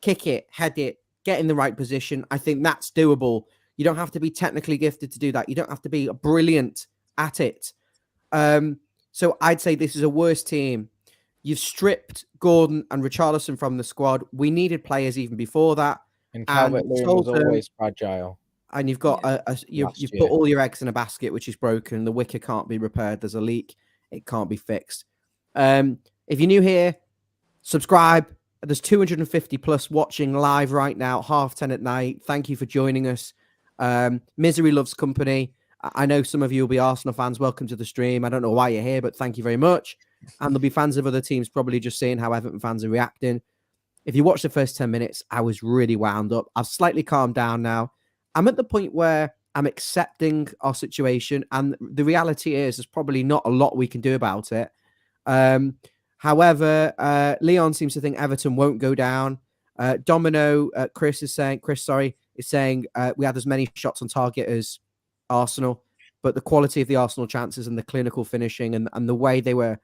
kick it, head it, get in the right position. I think that's doable. You don't have to be technically gifted to do that. You don't have to be brilliant at it. So I'd say this is a worse team. You've stripped Gordon and Richarlison from the squad. We needed players even before that. And Calvert-Lewin was always fragile. And you've got you've put all your eggs in a basket, which is broken. The wicker can't be repaired. There's a leak. It can't be fixed. If you're new here, subscribe. There's 250 plus watching live right now, 10:30 at night. Thank you for joining us. Misery loves company. I know some of you will be Arsenal fans. Welcome to the stream. I don't know why you're here, but thank you very much. And there'll be fans of other teams probably just seeing how Everton fans are reacting. If you watch the first 10 minutes, I was really wound up. I've slightly calmed down now. I'm at the point where I'm accepting our situation. And the reality is there's probably not a lot we can do about it. However, Leon seems to think Everton won't go down. Chris is saying we had as many shots on target as Arsenal, but the quality of the Arsenal chances and the clinical finishing and the way they were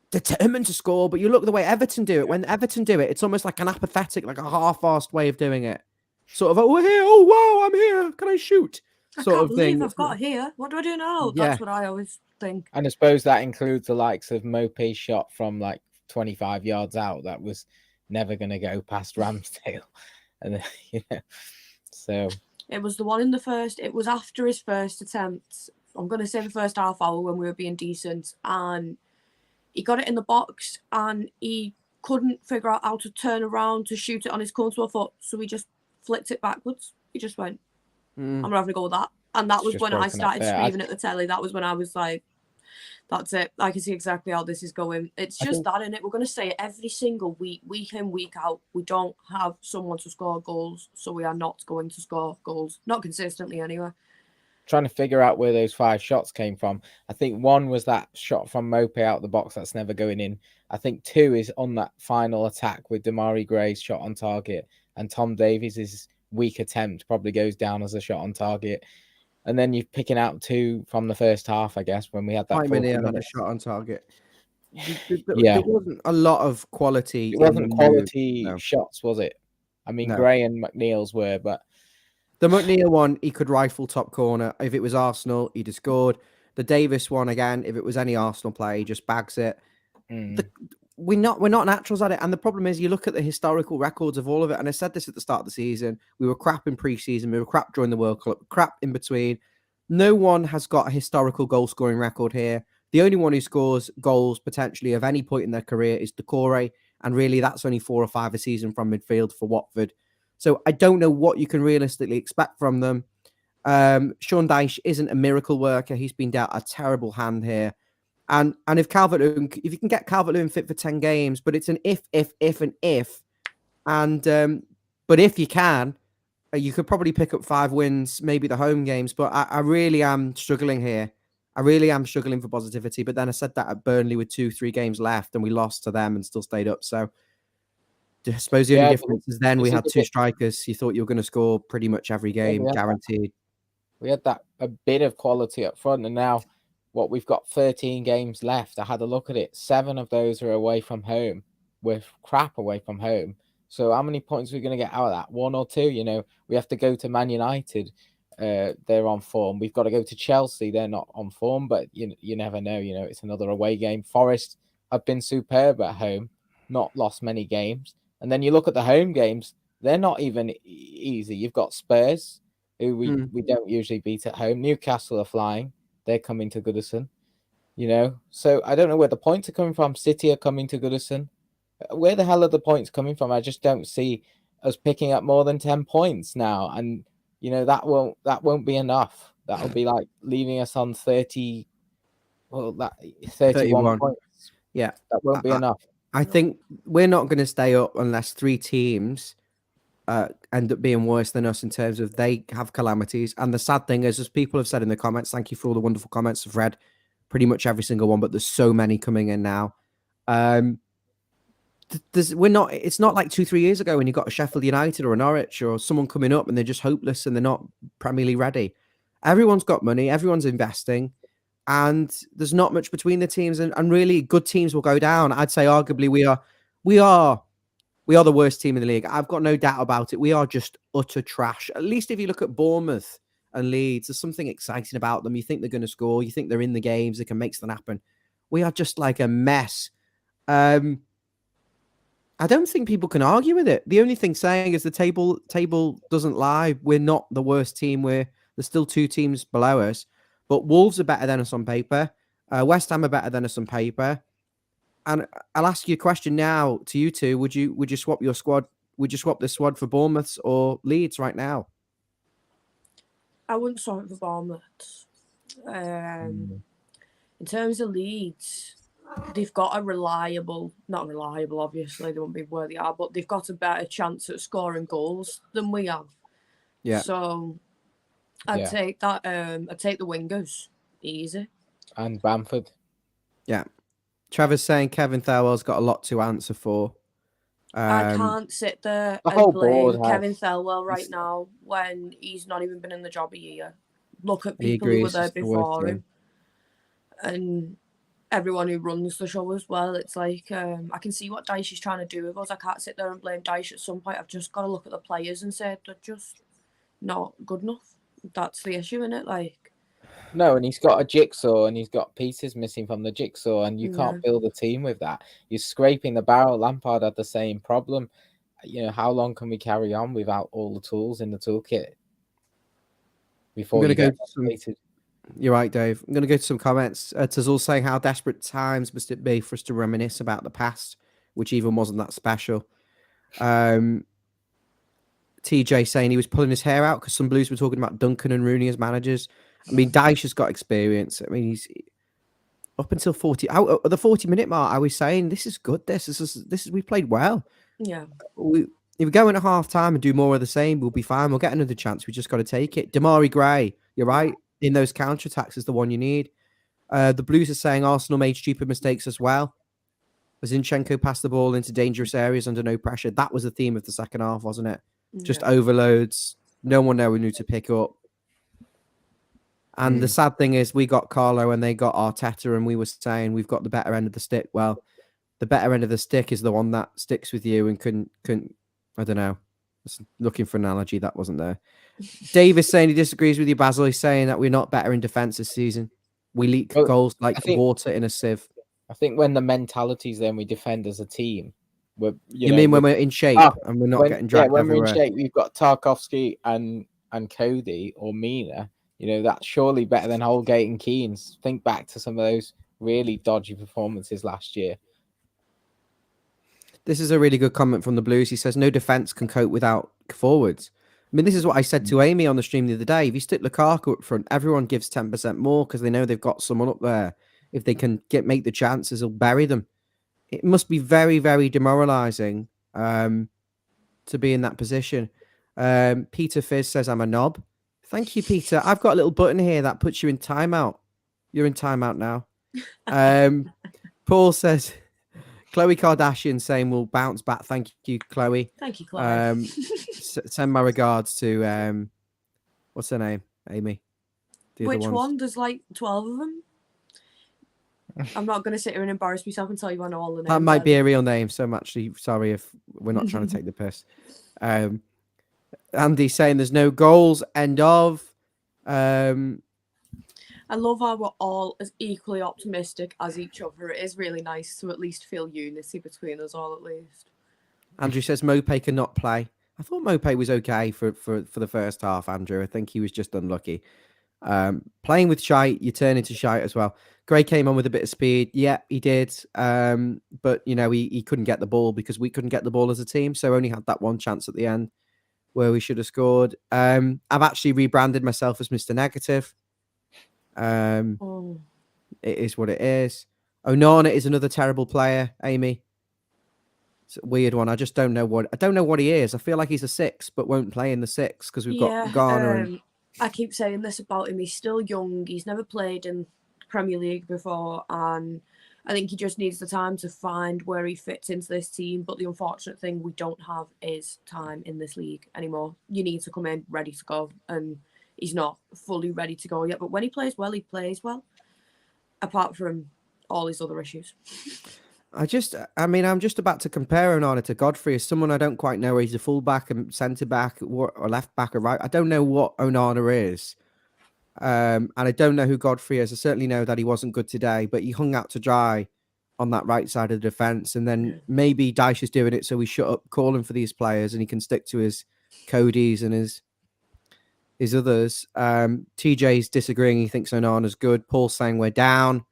determined to score. But you look at the way Everton do it. When Everton do it, it's almost like an apathetic, like a half-assed way of doing it. Sort of, oh, we're here. Oh, wow, I'm here. Can I shoot? Sort of thing. I've got here. What do I do now? Yeah. That's what I always think. And I suppose that includes the likes of Mopé's shot from like 25 yards out. That was never going to go past Ramsdale. And so it was the one in the first. It was after his first attempt. I'm going to say the first half hour when we were being decent, and he got it in the box, and he couldn't figure out how to turn around to shoot it on his comfortable foot, so he just flicked it backwards. He just went, I'm not having to go with that. And that was when I started screaming at the telly. That was when I was like, that's it. I can see exactly how this is going. It's just that, innit? We're going to say it every single week, week in, week out. We don't have someone to score goals, so we are not going to score goals. Not consistently, anyway. Trying to figure out where those 5 shots came from. I think one was that shot from Mopé out the box that's never going in. I think 2 is on that final attack with Demarai Gray's shot on target, and Tom Davies' weak attempt probably goes down as a shot on target. And then you're picking out 2 from the first half, I guess, when we had that 40 minutes had a shot on target. There wasn't a lot of quality. It wasn't quality shots, was it? I mean, Gray and McNeil's were, but the McNeil one, he could rifle top corner. If it was Arsenal, he'd have scored. The Davies one, again, if it was any Arsenal player, he just bags it. We're not naturals at it. And the problem is, you look at the historical records of all of it. And I said this at the start of the season. We were crap in pre-season. We were crap during the World Cup. Crap in between. No one has got a historical goal-scoring record here. The only one who scores goals potentially of any point in their career is Decore. And really, that's only 4 or 5 a season from midfield for Watford. So I don't know what you can realistically expect from them. Sean Dyche isn't a miracle worker. He's been dealt a terrible hand here. And if you can get Calvert-Lewin fit for 10 games, but it's an if. And but if you can, you could probably pick up 5 wins, maybe the home games. But I really am struggling here. I really am struggling for positivity. But then I said that at Burnley with 2-3 games left, and we lost to them and still stayed up. So I suppose the only difference is then we had 2 strikers. You thought you were going to score pretty much every game, guaranteed. We had a bit of quality up front, and now we've got 13 games left. I had a look at it. 7 of those are away from home. We're crap away from home. So how many points are we going to get out of that? 1 or 2? We have to go to Man United they're on form. We've got to go to Chelsea. They're not on form, but you never know. It's another away game. Forest have been superb at home, not lost many games. And then you look at the home games, they're not even easy. You've got Spurs, who we don't usually beat at home. Newcastle are flying. They're coming to Goodison. So I don't know where the points are coming from. City are coming to Goodison. Where the hell are the points coming from? I just don't see us picking up more than 10 points now. And that won't be enough. That'll be like leaving us on 31 points. Yeah. That won't be enough. I think we're not going to stay up unless 3 teams end up being worse than us in terms of they have calamities. And the sad thing is, as people have said in the comments, thank you for all the wonderful comments. I've read pretty much every single one, but there's so many coming in now. It's not like 2-3 years ago when you got a Sheffield United or a Norwich or someone coming up and they're just hopeless and they're not Premier League ready. Everyone's got money, everyone's investing, and there's not much between the teams, and really good teams will go down. I'd say arguably we are the worst team in the league. I've got no doubt about it. We are just utter trash. At least if you look at Bournemouth and Leeds, there's something exciting about them. You think they're going to score, you think they're in the games, they can make something happen. We are just like a mess. I don't think people can argue with it. The only thing saying is the table doesn't lie. We're not the worst team. There's still 2 teams below us, but Wolves are better than us on paper. West Ham are better than us on paper. And I'll ask you a question now to you two. Would you swap your squad? Would you swap this squad for Bournemouth or Leeds right now? I wouldn't swap it for Bournemouth. In terms of Leeds, they've got not reliable, obviously, they won't be where they are, but they've got a better chance at scoring goals than we have. Yeah. So I'd take that. I'd take the wingers. Easy. And Bamford. Yeah. Trevor's saying Kevin Thelwell's got a lot to answer for. I can't sit there the and whole blame board Kevin Thelwell right now when he's not even been in the job a year. Look at people who were there before him. And everyone who runs the show as well. It's like, I can see what Dyche is trying to do with us. I can't sit there and blame Dyche at some point. I've just got to look at the players and say they're just not good enough. That's the issue, isn't it? Like, no, and he's got a jigsaw and he's got pieces missing from the jigsaw, and you can't build a team with that. You're scraping the barrel. Lampard had the same problem. How long can we carry on without all the tools in the toolkit? Before you get frustrated? You're right, Dave. I'm going to go to some comments. Tazul saying, how desperate times must it be for us to reminisce about the past, which even wasn't that special. TJ saying he was pulling his hair out because some Blues were talking about Duncan and Rooney as managers. I mean, Dyche has got experience. I mean, he's up until 40. At the 40-minute mark, I was saying, this is good. This is we played well. Yeah. If we go in at half time and do more of the same, we'll be fine. We'll get another chance. We just got to take it. Damari Gray, you're right. In those counter-attacks is the one you need. The Blues are saying Arsenal made stupid mistakes as well. Zinchenko passed the ball into dangerous areas under no pressure. That was the theme of the second half, wasn't it? Just overloads. No one knew to pick up. And the sad thing is we got Carlo and they got Arteta, and we were saying we've got the better end of the stick. Well, the better end of the stick is the one that sticks with you and couldn't I don't know. Just looking for an analogy that wasn't there. Davis saying he disagrees with you, Basil. He's saying that we're not better in defence this season. We leak goals like water in a sieve. I think when the mentality's there and we defend as a team, when we're in shape and we're not getting dragged everywhere? We're in shape, we've got Tarkovsky and Cody or Mina. That's surely better than Holgate and Keane. Think back to some of those really dodgy performances last year. This is a really good comment from the Blues. He says, no defence can cope without forwards. I mean, this is what I said to Amy on the stream the other day. If you stick Lukaku up front, everyone gives 10% more because they know they've got someone up there. If they can make the chances, he'll bury them. It must be very, very demoralising to be in that position. Peter Fizz says, I'm a knob. Thank you, Peter. I've got a little button here that puts you in timeout. You're in timeout now. Paul says, Khloe Kardashian saying we'll bounce back. Thank you, Chloe. Thank you, Chloe. Send my regards to, what's her name? Amy. Which one? There's like 12 of them. I'm not going to sit here and embarrass myself and tell you I know all the names. That might be a real name, so I'm actually sorry if we're not trying to take the piss. Andy saying there's no goals. End of. Um, I love how we're all as equally optimistic as each other. It is really nice to at least feel unity between us all, at least. Andrew says Mopé cannot play. I thought Mopé was okay for the first half, Andrew. I think he was just unlucky. Playing with shite, you turn into shite as well. Gray came on with a bit of speed. Yeah, he did. But, you know, he couldn't get the ball because we couldn't get the ball as a team. So only had that one chance at the end where we should have scored. I've actually rebranded myself as Mr. Negative. Oh. It is what it is. Onana is another terrible player, Amy. It's a weird one. I just don't know what he is. I feel like he's a 6, but won't play in the 6 because we've got Ghana and I keep saying this about him. He's still young. He's never played in Premier League before, and I think he just needs the time to find where he fits into this team. But the unfortunate thing we don't have is time in this league anymore. You need to come in ready to go, and he's not fully ready to go yet. But when he plays well, he plays well, apart from all his other issues. I'm just about to compare Onana to Godfrey as someone I don't quite know. He's a fullback and centre back or left back or right. I don't know what Onana is. And I don't know who Godfrey is. I certainly know that he wasn't good today, but he hung out to dry on that right side of the defence. And then maybe Dyche is doing it so we shut up calling for these players and he can stick to his Cody's and his others. TJ's disagreeing. He thinks Onana's good. Paul's saying we're down.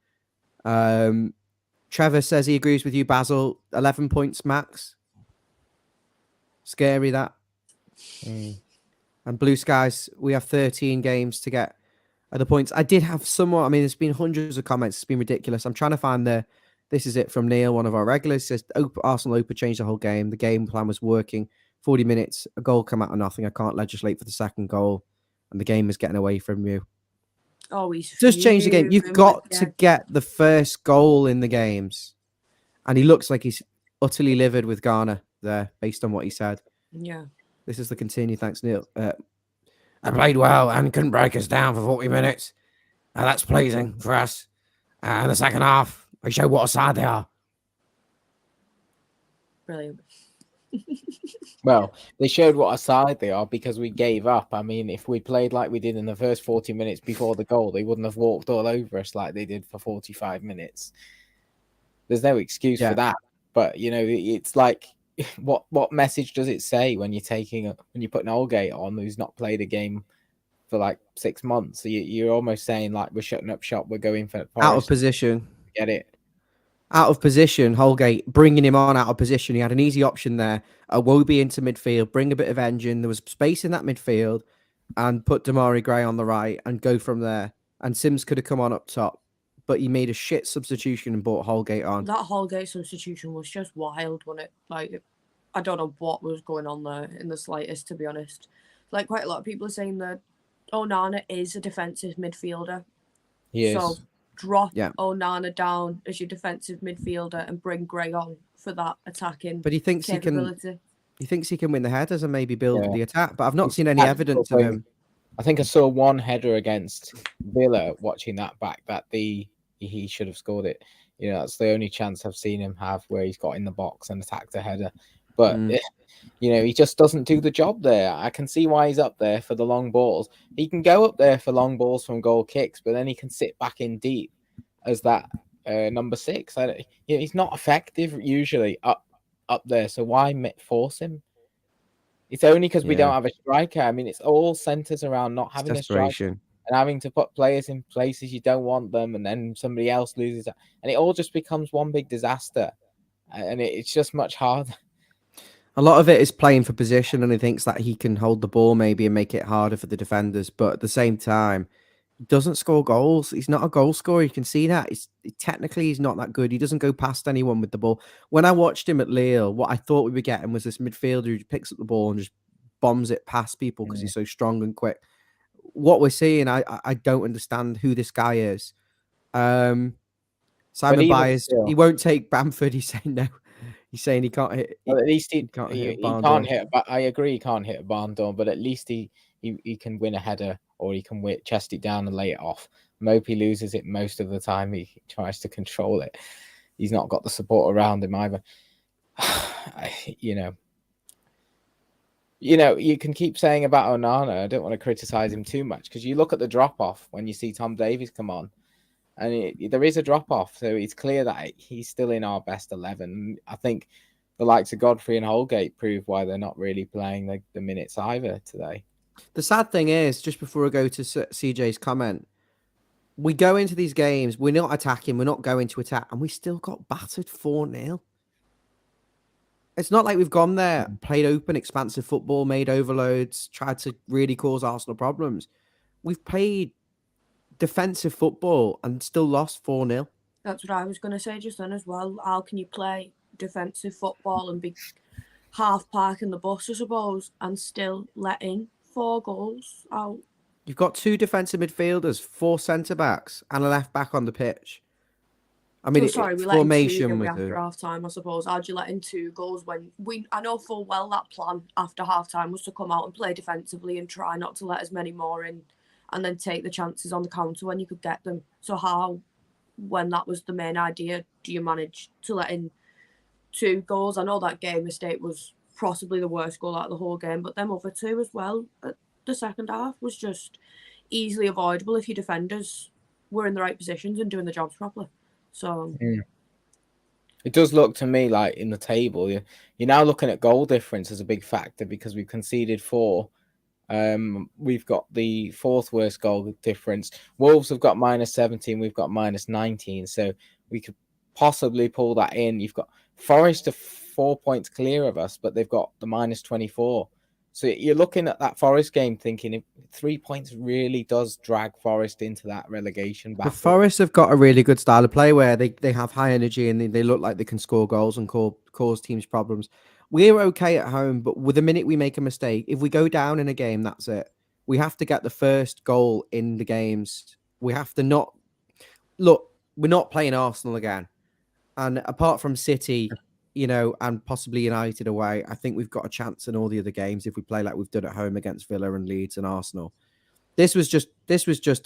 Trevor says he agrees with you, Basil. 11 points max. Scary, that. And Blue Skies, we have 13 games to get the points. I did have somewhat. I mean, there's been hundreds of comments. It's been ridiculous. I'm trying to find this is it from Neil, one of our regulars. Says Arsenal Opa changed the whole game. The game plan was working. 40 minutes, a goal come out of nothing. I can't legislate for the second goal. And the game is getting away from you. Just change the game. You've got to get the first goal in the games. And he looks like he's utterly livid with Ghana there, based on what he said. Yeah. This is the continue. Thanks, Neil. I played well and couldn't break us down for 40 minutes. That's pleasing for us. In the second half, they show what a side they are. Brilliant. Well, they showed what a side they are because we gave up. I mean, if we played like we did in the first 40 minutes before the goal, they wouldn't have walked all over us like they did for 45 minutes. There's no excuse for that. But, you know, it's like, what message does it say when you're putting Holgate on who's not played a game for like 6 months? So you're almost saying like we're shutting up shop, we're going for out of position. Get it? Out of position, Holgate, bringing him on out of position. He had an easy option there. Iwobi into midfield, bring a bit of engine. There was space in that midfield and put Damari Gray on the right and go from there. And Sims could have come on up top, but he made a shit substitution and brought Holgate on. That Holgate substitution was just wild, wasn't it? Like, I don't know what was going on there in the slightest, to be honest. Like, quite a lot of people are saying that Onana is a defensive midfielder. He is. So drop Onana down as your defensive midfielder and bring Gray on for that attacking. But he thinks capability. He thinks he can win the headers and maybe build the attack. But I've not seen any evidence of him. I think I saw one header against Villa watching that back that he should have scored it. You know, that's the only chance I've seen him have where he's got in the box and attacked a header. But, you know, he just doesn't do the job there. I can see why he's up there for the long balls. He can go up there for long balls from goal kicks, but then he can sit back in deep as that number 6. He's not effective usually up there. So why force him? It's only because we don't have a striker. I mean, it's all centers around not having a striker and having to put players in places you don't want them, and then somebody else loses it. And it all just becomes one big disaster. And it's just much harder. A lot of it is playing for position, and he thinks that he can hold the ball maybe and make it harder for the defenders. But at the same time, he doesn't score goals. He's not a goal scorer. You can see that. Technically, he's not that good. He doesn't go past anyone with the ball. When I watched him at Lille, what I thought we were getting was this midfielder who picks up the ball and just bombs it past people because he's so strong and quick. What we're seeing, I don't understand who this guy is. Simon Byers, he won't take Bamford. He's saying no. He's saying he can't hit. Well, at least he can't hit. But I agree, he can't hit a barn door. But at least he can win a header, or he can chest it down and lay it off. Mopey loses it most of the time. He tries to control it. He's not got the support around him either. You know, you know, you can keep saying about Onana. I don't want to criticize him too much because you look at the drop off when you see Tom Davies come on, and there is a drop off. So it's clear that he's still in our best 11. I think the likes of Godfrey and Holgate prove why they're not really playing the minutes either today. The sad thing is, just before I go to CJ's comment, we go into these games, we're not attacking, we're not going to attack, and we still got battered 4-0. It's not like we've gone there, played open, expansive football, made overloads, tried to really cause Arsenal problems. We've played defensive football and still lost 4-0. That's what I was going to say just then as well. How can you play defensive football and be half parking the bus, I suppose, and still letting 4 goals out? You've got 2 defensive midfielders, 4 centre-backs, and a left-back on the pitch. I mean, we let in 2 after half-time, I suppose. How'd you let in 2 goals when I know full well that plan after half-time was to come out and play defensively and try not to let as many more in and then take the chances on the counter when you could get them. So how, when that was the main idea, do you manage to let in 2 goals? I know that game mistake was possibly the worst goal out of the whole game, but them other 2 as well at the second half was just easily avoidable if your defenders were in the right positions and doing the jobs properly. So it does look to me like in the table, you're now looking at goal difference as a big factor because we've conceded 4. We've got the 4th worst goal difference. Wolves have got -17, we've got -19, so we could possibly pull that in. You've got Forest are 4 points clear of us, but they've got the -24. So you're looking at that Forest game thinking if 3 points really does drag Forest into that relegation battle. The Forest have got a really good style of play where they have high energy and they look like they can score goals and cause teams problems. We're okay at home, but with the minute we make a mistake, if we go down in a game, that's it. We have to get the first goal in the games. We have to not... Look, we're not playing Arsenal again. And apart from City, you know, and possibly United away, I think we've got a chance in all the other games if we play like we've done at home against Villa and Leeds and Arsenal. This was just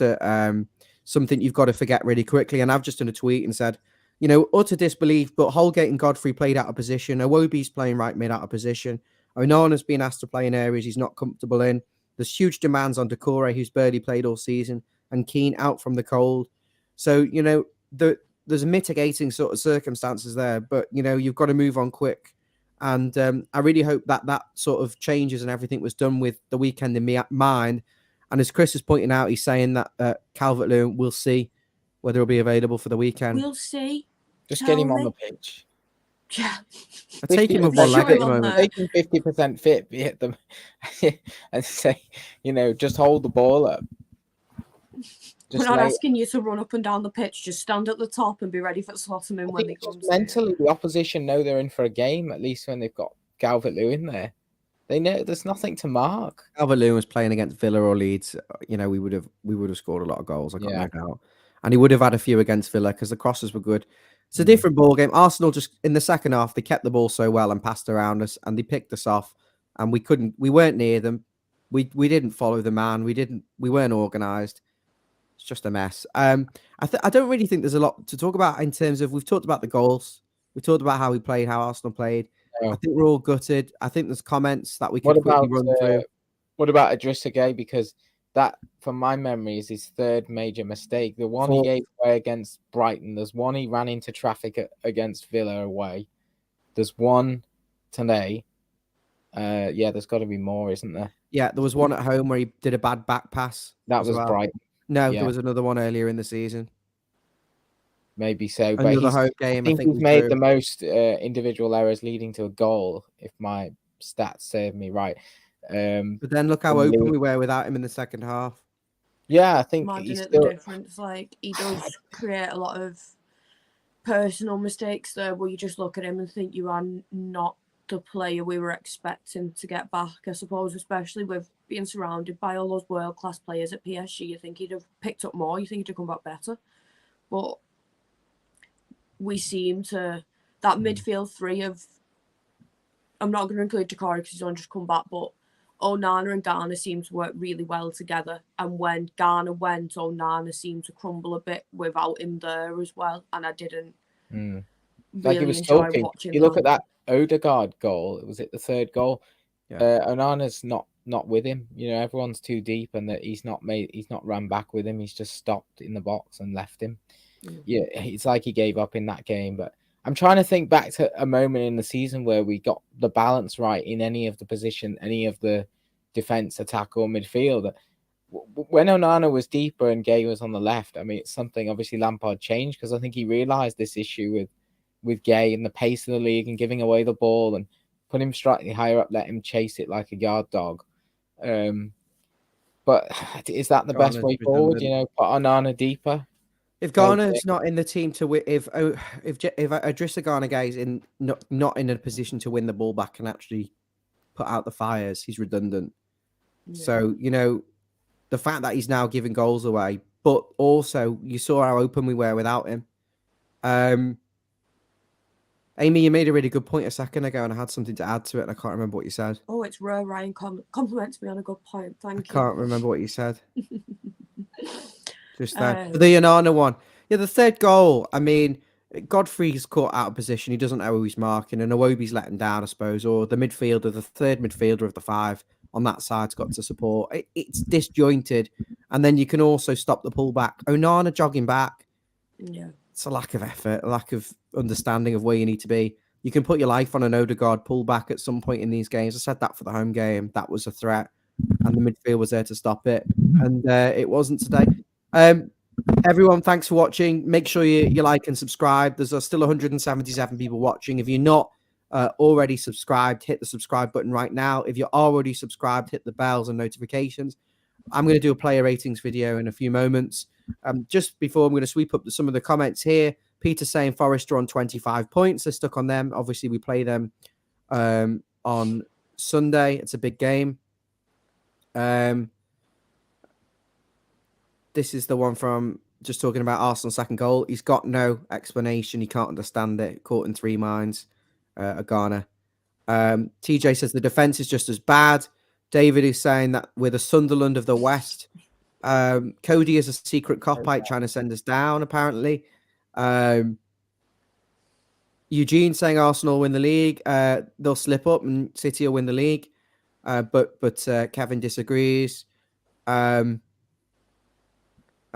a something you've got to forget really quickly. And I've just done a tweet and said, you know, utter disbelief, but Holgate and Godfrey played out of position. Iwobi's playing right mid out of position. Onana's been asked to play in areas he's not comfortable in. There's huge demands on Decore, who's barely played all season, and Keane out from the cold. So, you know, there's mitigating sort of circumstances there, but, you know, you've got to move on quick. And I really hope that sort of changes and everything was done with the weekend in mind. And as Chris is pointing out, he's saying that Calvert-Lewin, we'll see whether he'll be available for the weekend. We'll see. Just get him on the pitch. Yeah. I take him with one leg at the moment. Take him 50% fit, be hit them, and say, you know, just hold the ball up. We're not asking you to run up and down the pitch. Just stand at the top and be ready for slot in when they come. Mentally, the opposition know they're in for a game, at least when they've got Calvert-Lewin there. They know there's nothing to mark. Calvert-Lewin was playing against Villa or Leeds. You know, we would have scored a lot of goals. I got no doubt. And he would have had a few against Villa because the crosses were good. It's a different ball game. Arsenal just in the second half, they kept the ball so well and passed around us, and they picked us off. And we weren't near them. We didn't follow the man. We weren't organised. It's just a mess. I don't really think there's a lot to talk about in terms of, we've talked about the goals. We talked about how we played, how Arsenal played. I think we're all gutted. I think there's comments that we can quickly run through. What about Idrissa Gueye? Because that, from my memory, is his 3rd major mistake. The one he gave away against Brighton. There's one he ran into traffic against Villa away. There's one today. There's got to be more, isn't there? Yeah, there was one at home where he did a bad back pass. That was Brighton. No, there was another one earlier in the season. Maybe so. Another home game. I think he's made the most individual errors leading to a goal, if my stats serve me right. But then look how open we were without him in the second half. Yeah, I think imagine the difference. Like, he does create a lot of personal mistakes there where you just look at him and think you are not the player we were expecting to get back, I suppose, especially with being surrounded by all those world-class players at PSG. You think he'd have picked up more, you think he'd have come back better. But we seem to, that midfield 3 of, I'm not going to include Decore because he's only just come back, but Onana and Garner seem to work really well together. And when Garner went, Onana seemed to crumble a bit without him there as well. And I didn't really enjoy watching You look at that Odegaard goal, was it the 3rd goal? Onana's not with him. You know, everyone's too deep, and that he's not ran back with him. He's just stopped in the box and left him. Yeah, it's like he gave up in that game. But I'm trying to think back to a moment in the season where we got the balance right in any of the position, any of the defense, attack, or midfield. When Onana was deeper and Gueye was on the left, I mean, it's something obviously Lampard changed, because I think he realised this issue with Gueye and the pace of the league and giving away the ball, and put him slightly higher up, let him chase it like a yard dog. But is that the best way forward? You know, put Onana deeper. If Garner's not in the team to win, if Idrissa Gueye is not in a position to win the ball back and actually put out the fires, he's redundant. Yeah. So, you know, the fact that he's now giving goals away, but also you saw how open we were without him. Amy, you made a really good point a second ago, and I had something to add to it, and I can't remember what you said. Oh, it's Ryan compliments me on a good point. Thank you. I can't remember what you said. Just that. The Onana one. Yeah, the third goal. I mean, Godfrey's caught out of position. He doesn't know who he's marking, and Iwobi's letting down, I suppose, or the midfielder, the third midfielder of the five on that side's got to support. It's disjointed, and then you can also stop the pullback. Onana jogging back. Yeah. It's a lack of effort, a lack of understanding of where you need to be. You can put your life on an Odegaard pullback at some point in these games. I said that for the home game. That was a threat, and the midfield was there to stop it, and it wasn't today. Everyone, thanks for watching. Make sure you like and subscribe. There's still 177 people watching. If you're not already subscribed, hit the subscribe button right now. If you're already subscribed, hit the bells and notifications. I'm going to do a player ratings video in a few moments. Just before, I'm going to sweep up some of the comments here. Peter saying Forest are on 25 points. They're stuck on them. Obviously, we play them on Sunday. It's a big game. This is the one from just talking about Arsenal's second goal. He's got no explanation. He can't understand it. Caught in three minds. Ghana. TJ says the defense is just as bad. David is saying that we're the Sunderland of the West. Cody is a secret cop-out trying to send us down, apparently. Eugene saying Arsenal win the league. They'll slip up and City will win the league. But Kevin disagrees.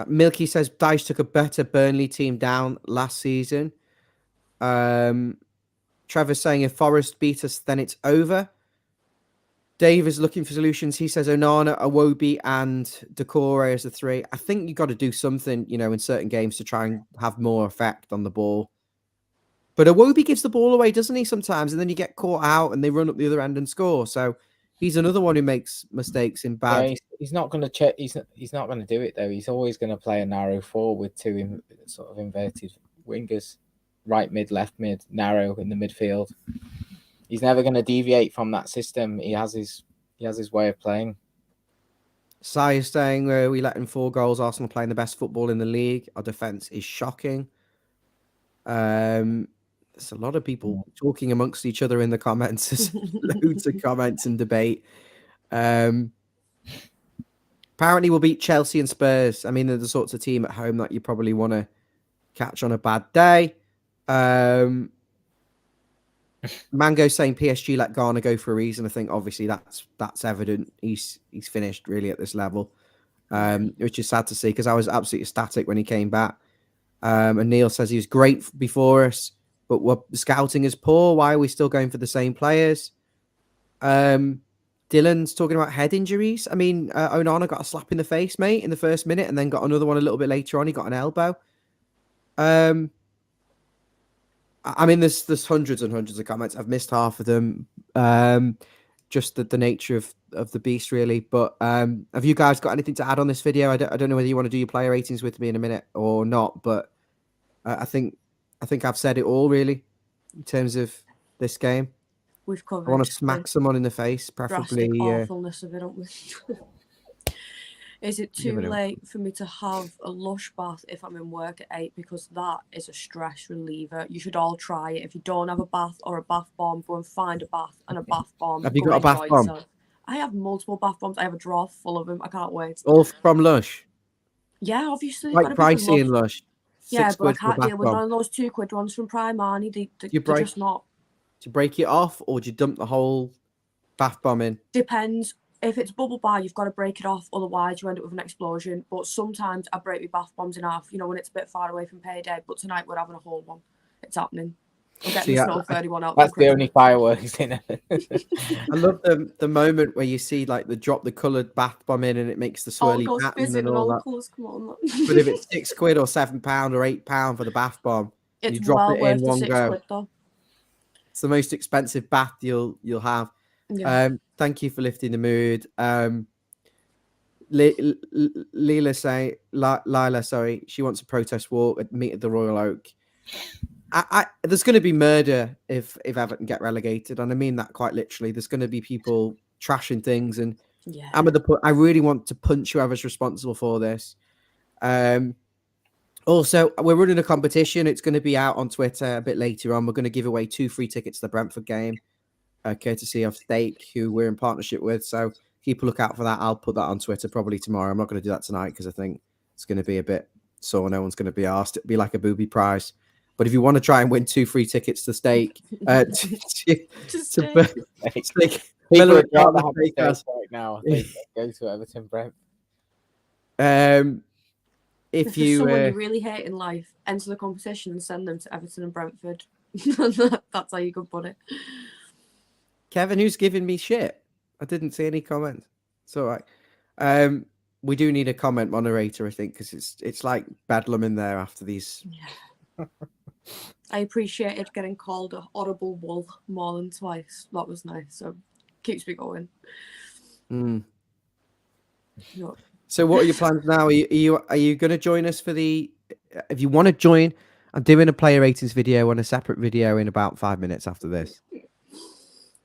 Milky says Dyche took a better Burnley team down last season. Trevor's saying if Forest beat us, then it's over. Dave is looking for solutions. He says Onana, Iwobi, and Decore as the three. I think you've got to do something, you know, in certain games to try and have more effect on the ball. But Iwobi gives the ball away, doesn't he, sometimes? And then you get caught out and they run up the other end and score. So he's another one who makes mistakes in bad. Yeah, he's not going to check. He's not going to do it though. He's always going to play a narrow four with two sort of inverted wingers, right mid, left mid, narrow in the midfield. He's never going to deviate from that system. He has his way of playing. Sai is saying we let in 4 goals. Arsenal playing the best football in the league. Our defense is shocking. There's a lot of people talking amongst each other in the comments. There's loads of comments and debate. Apparently, we'll beat Chelsea and Spurs. I mean, they're the sorts of team at home that you probably want to catch on a bad day. Mango saying PSG let Ghana go for a reason. I think obviously that's evident. He's finished really at this level, which is sad to see because I was absolutely ecstatic when he came back. And Neil says he was great before us, but what scouting is poor. Why are we still going for the same players? Dylan's talking about head injuries. I mean, Onana got a slap in the face, mate, in the first minute, and then got another one a little bit later on. He got an elbow. I mean, there's hundreds and hundreds of comments. I've missed half of them. Just the nature of the beast, really. But have you guys got anything to add on this video? I don't know whether you want to do your player ratings with me in a minute or not, but I think I've said it all, really, in terms of this game. We've covered. I want to smack someone in the face, preferably. Awfulness of it, don't we? Is it too late for me to have a lush bath if I'm in work at 8? Because that is a stress reliever. You should all try it. If you don't have a bath or a bath bomb, go and find a bath and a bath bomb. Have you got a bath bomb? Yourself. I have multiple bath bombs. I have a drawer full of them. I can't wait. All from Lush? Yeah, obviously. Quite pricey in Lush. Yeah, but I can't deal with none of those £2 ones from Primarni. They're just not. Do you break it off or do you dump the whole Bath bombing. Depends. If it's bubble bar, you've got to break it off, otherwise you end up with an explosion. But sometimes I break my bath bombs in half, when it's a bit far away from payday. But tonight we're having a whole one. It's happening. I'm getting the Snow 31 out. That's the only fireworks in it. I love the moment where you see like drop the coloured bath bomb in and it makes the swirly pattern and all that. Colours, come on. But if it's £6 or £7 or £8 for the bath bomb, It's you drop well it worth in the one £6 go. though. It's the most expensive bath you'll have. Yeah. Thank you for lifting the mood. Lila, sorry, she wants a protest walk at meet at the Royal Oak. There's going to be murder if Everton get relegated, and I mean that quite literally. There's going to be people trashing things, and Yeah. I really want to punch whoever's responsible for this. Also, we're running a competition. It's going to be out on Twitter a bit later on. We're going to give away 2 free tickets to the Brentford game, courtesy of Stake, who we're in partnership with. So keep a look out for that. I'll put that on Twitter probably tomorrow. I'm not going to do that tonight because I think it's going to be a bit sore. No one's going to be asked. It'd be like a booby prize. But if you want to try and win 2 free tickets to Stake, People Miller would rather have the States right now. I think go to Everton, Brent. If there's you someone you really hate in life, enter the competition and send them to Everton and Brentford. That's how you could put it. Kevin, who's giving me shit? I didn't see any comments. It's all right. We do need a comment moderator, I think, because it's like bedlam in there after these. Yeah. I appreciated getting called a horrible wool more than twice. That was nice. So keeps me going. Mm. Yep. So what are your plans now? Are you going to join us for the? If you want to join, I'm doing a player ratings video on a separate video in about 5 minutes after this.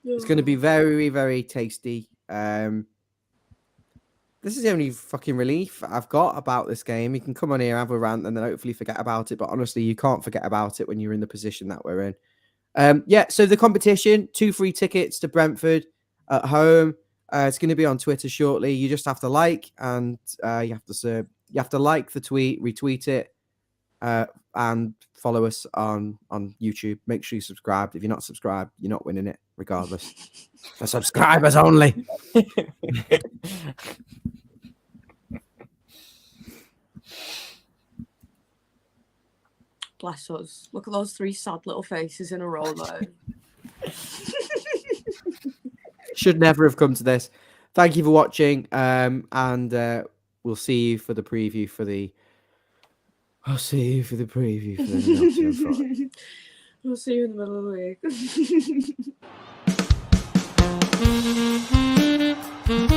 It's going to be very, very tasty. This is the only fucking relief I've got about this game. You can come on here, have a rant, and then hopefully forget about it. But honestly, you can't forget about it when you're in the position that we're in. Yeah, so the competition, 2 free tickets to Brentford at home. It's going to be on Twitter shortly. You just have to like, and you have to like the tweet, retweet it, and follow us on YouTube. Make sure you subscribe. If you're not subscribed, you're not winning it, regardless. For subscribers only. Bless us. Look at those 3 sad little faces in a row though. Should never have come to this. Thank you for watching. And we'll see you for the preview for the. I'll see you for the preview for the Nottingham Forest. We'll see you in the middle of the week.